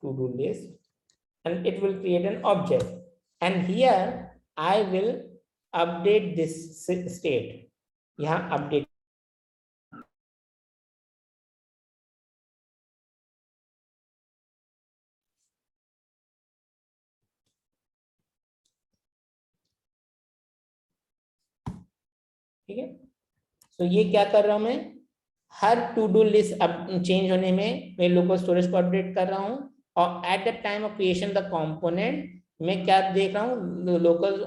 to-do list, and it will create an object. And here I will update this state. यहाँ update. ठीक है, तो ये क्या कर रहा हूं मैं, हर टू डू लिस्ट अब चेंज होने में मैं लोकल स्टोरेज को अपडेट कर रहा हूं, और eight the time of creation the component मैं क्या देख रहा हूँ, लोकल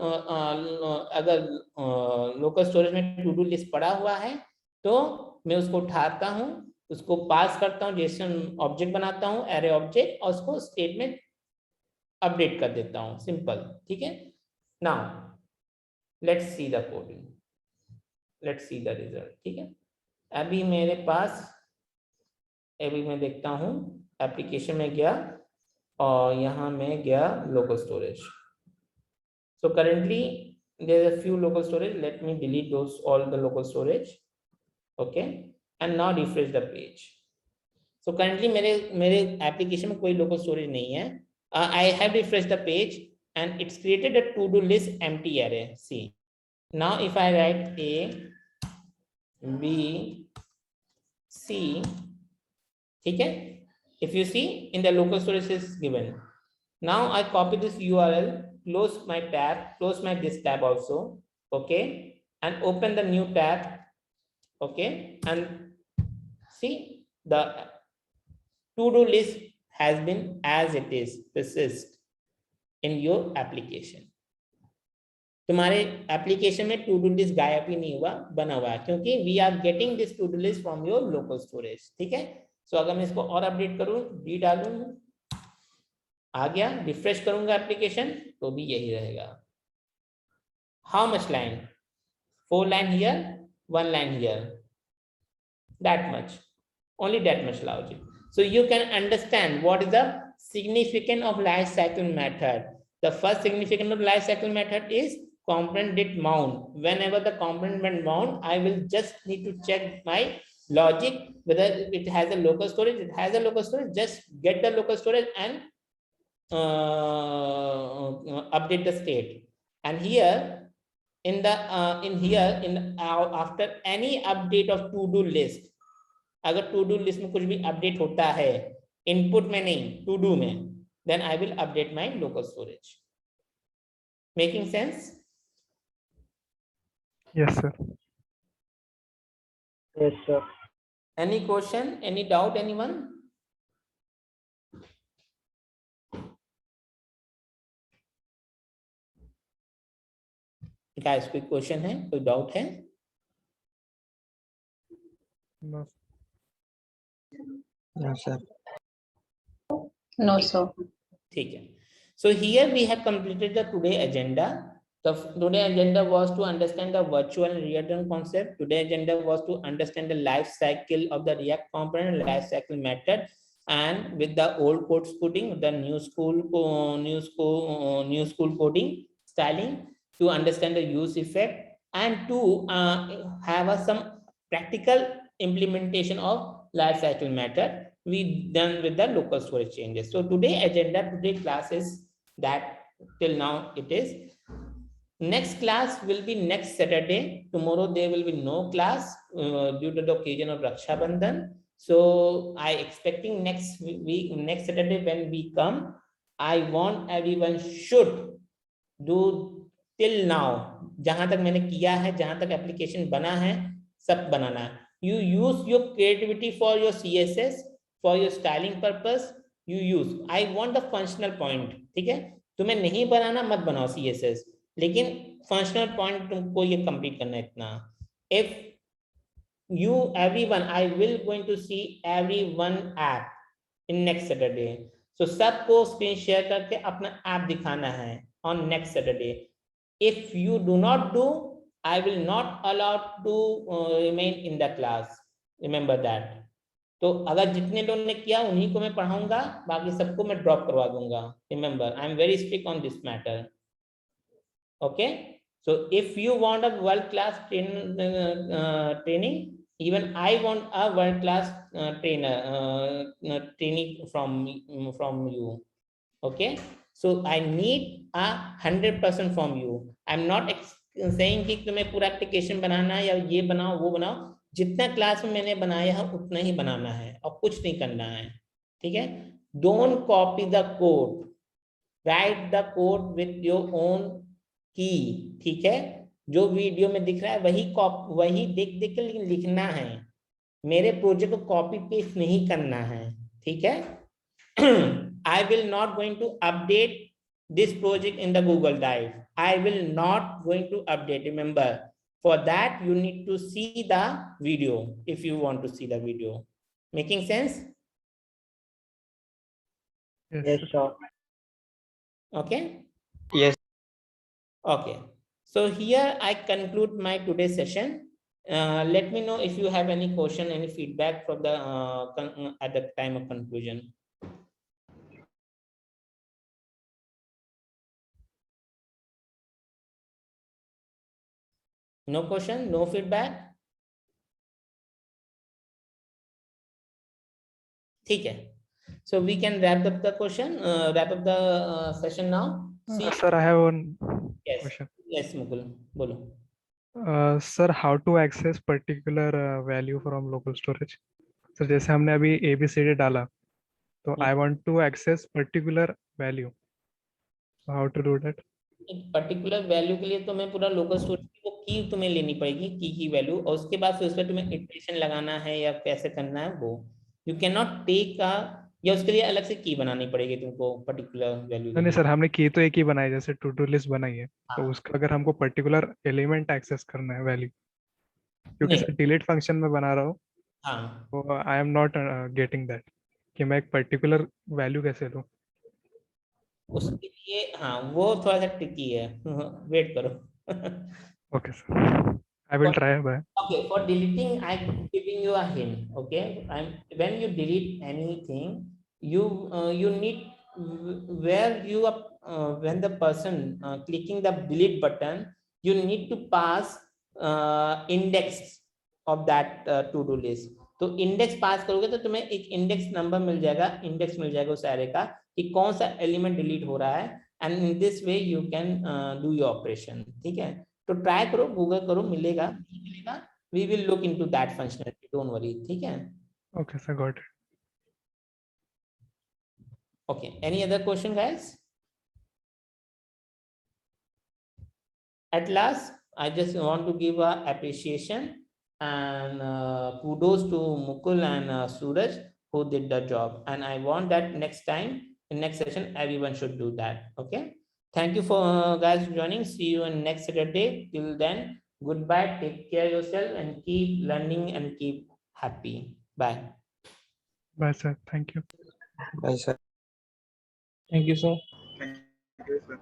अगर लोकल स्टोरेज में टू डू लिस्ट पड़ा हुआ है तो मैं उसको उठाता हूँ, उसको पास करता हूँ, जेसन ऑब्जेक्ट बनाता हूँ, एरे ऑब्जेक्ट, और उसको स्टेट में अपडेट कर देता हूँ, सिंपल। ठीक है, now let's see the coding, let's see the result. ठीक है, अभी मेरे पास, अभी मैं देखता हूँ एप्लीकेशन में गया और यहाँ मैं गया local storage. So currently there are few local storage, let me delete those all the local storage, okay, and now refresh the page. So currently मेरे एप्लीकेशन में कोई लोकल स्टोरेज नहीं है। I have refresh the page and it's created a to-do list empty array. See, now if I write A, B, C, ठीक है, if you see in the local storage is given. Now I copy this URL, close my tab, close my this tab also, okay, and open the new tab, okay, and see the to-do list has been as it is persist in your application. तुम्हारे application में to do list गायब ही नहीं हुआ, बना हुआ है, क्योंकि we are getting this to do list from your local storage. ठीक है, सो अगर मैं इसको और अपडेट करूं, डी डालूं, आ गया, रिफ्रेश करूंगा एप्लीकेशन तो भी यही रहेगा। How much line, 4 line here, 1 line here, that much, only that much logic. So you can understand what is the significance of life cycle method. The first significance of life cycle method is component did mount. Whenever the component went mount, I will just need to check my logic whether it has a local storage. It has a local storage, just get the local storage and update the state. And here in the after any update of to do list, अगर to do list में कुछ भी update होता है, input में नहीं, to do में, then I will update my local storage. Making sense? Yes, sir. Yes, sir. Any question, any doubt, anyone? Guys कोई क्वेश्चन है, कोई डाउट है? No. No, sir. No, sir. ठीक है, so here we have completed the today agenda. The today agenda was to understand the virtual and real-time concept. Today agenda was to understand the life cycle of the React component, life cycle method, and with the old code splitting, the new school coding styling, to understand the use effect and to have some practical implementation of life cycle method we done with the local storage changes. So today agenda, today class is that, till now it is. Next class will be next Saturday. Tomorrow there will be no class due to the occasion of Raksha Bandhan. So I expecting next week, next Saturday when we come, I want everyone should do till now, जहां तक मैंने किया है, जहां तक application बना है, सब बनाना है। You use your creativity for your CSS, for your styling purpose, you use. I want the functional point. ठीक है, तुम्हें नहीं बनाना मत बनाओ CSS, लेकिन functional point तुमको ये complete करना है इतना। If you everyone, I will going to see everyone app in next Saturday. So सबको screen share करके अपना app दिखाना है on next Saturday. If you do not do, I will not allow to remain in the class. Remember that. तो अगर जितने लोगों ने किया उन्हीं को मैं पढ़ाऊंगा, बाकी सबको मैं ड्रॉप करवा दूंगा. Remember, I am very strict on this matter. Okay. So if you want a world class training, even I want a world class training from you. Okay. So I need 100% from you. I'm not saying कि तुम्हें पूरा application बनाना है या ये बनाओ वो बनाओ. जितना क्लास में मैंने बनाया है उतना ही बनाना है और कुछ नहीं करना है. ठीक है. Don't copy the code, right the code with your own की. ठीक है. जो वीडियो में दिख रहा है वही देख देख के लिखना है. मेरे प्रोजेक्ट को कॉपी पेस्ट नहीं करना है. ठीक है. I will not going to update this project in the Google Drive. I will not going to update. Remember, for that you need to see the video if you want to see the video. Making sense? Yes, sure. Okay. Yes. Okay. So here I conclude my today's session. Let me know if you have any question, any feedback from the at the time of conclusion. No question, no feedback. ठीक है. So we can wrap up the session now. See, Sir, I have one yes, question. yes, Mukul, बोलो. Sir, how to access particular value from local storage? Sir, जैसे हमने अभी ABCD डाला, तो I want to access particular value. So how to do that? एक particular value के लिए तो मैं पूरा लोकल स्टोरेज की वो की तुम्हें लेनी पड़ेगी, की वैल्यू, और उसके बाद फिर उस पर तुम्हें इटरेशन लगाना है या कैसे करना है वो. यू कैन नॉट टेक या उसके लिए अलग से की बनानी पड़ेगी तुमको पर्टिकुलर वैल्यू के नहीं लिए. सर, हमने की तो एक ही बनाई, जैसे टू डू लिस्ट बनाई है, तो हाँ. उसका अगर हमको पर्टिकुलर एलिमेंट एक्सेस करना है वैल्यू, क्योंकि नहीं. सर डिलीट फंक्शन में बना रहा हूँ, हाँ, तो I am not getting that कि मैं एक पर्टिकुलर वैल्यू कैसे लूँ. उसके लिए हाँ वो थोड़ा सा ट्रिकी है. वेट करो. Okay sir, I will try bye. Okay, for deleting, I'm giving you a hint. Okay, when you delete anything, you need where you are when the person clicking the delete button, you need to pass index of that to-do list. तो index पास करोगे तो तुम्हें एक index number मिल जाएगा उस array का कि कौन सा एलिमेंट डिलीट हो रहा है, and in this way you can do your operation. ठीक है. तो ट्राई करो, गूगल करो, मिलेगा. We will look into that functionality. Don't worry. ठीक है. Okay sir, got it. Okay. Any other question, guys? At last, I just want to give a appreciation and kudos to Mukul and Suraj who did the job. And I want that next time, in next session, everyone should do that. Okay. Thank you for guys joining. See you in next Saturday. Till then, goodbye. Take care yourself and keep learning and keep happy. Bye. Bye sir, thank you. Bye, sir. Thank you, sir. Thank you, sir.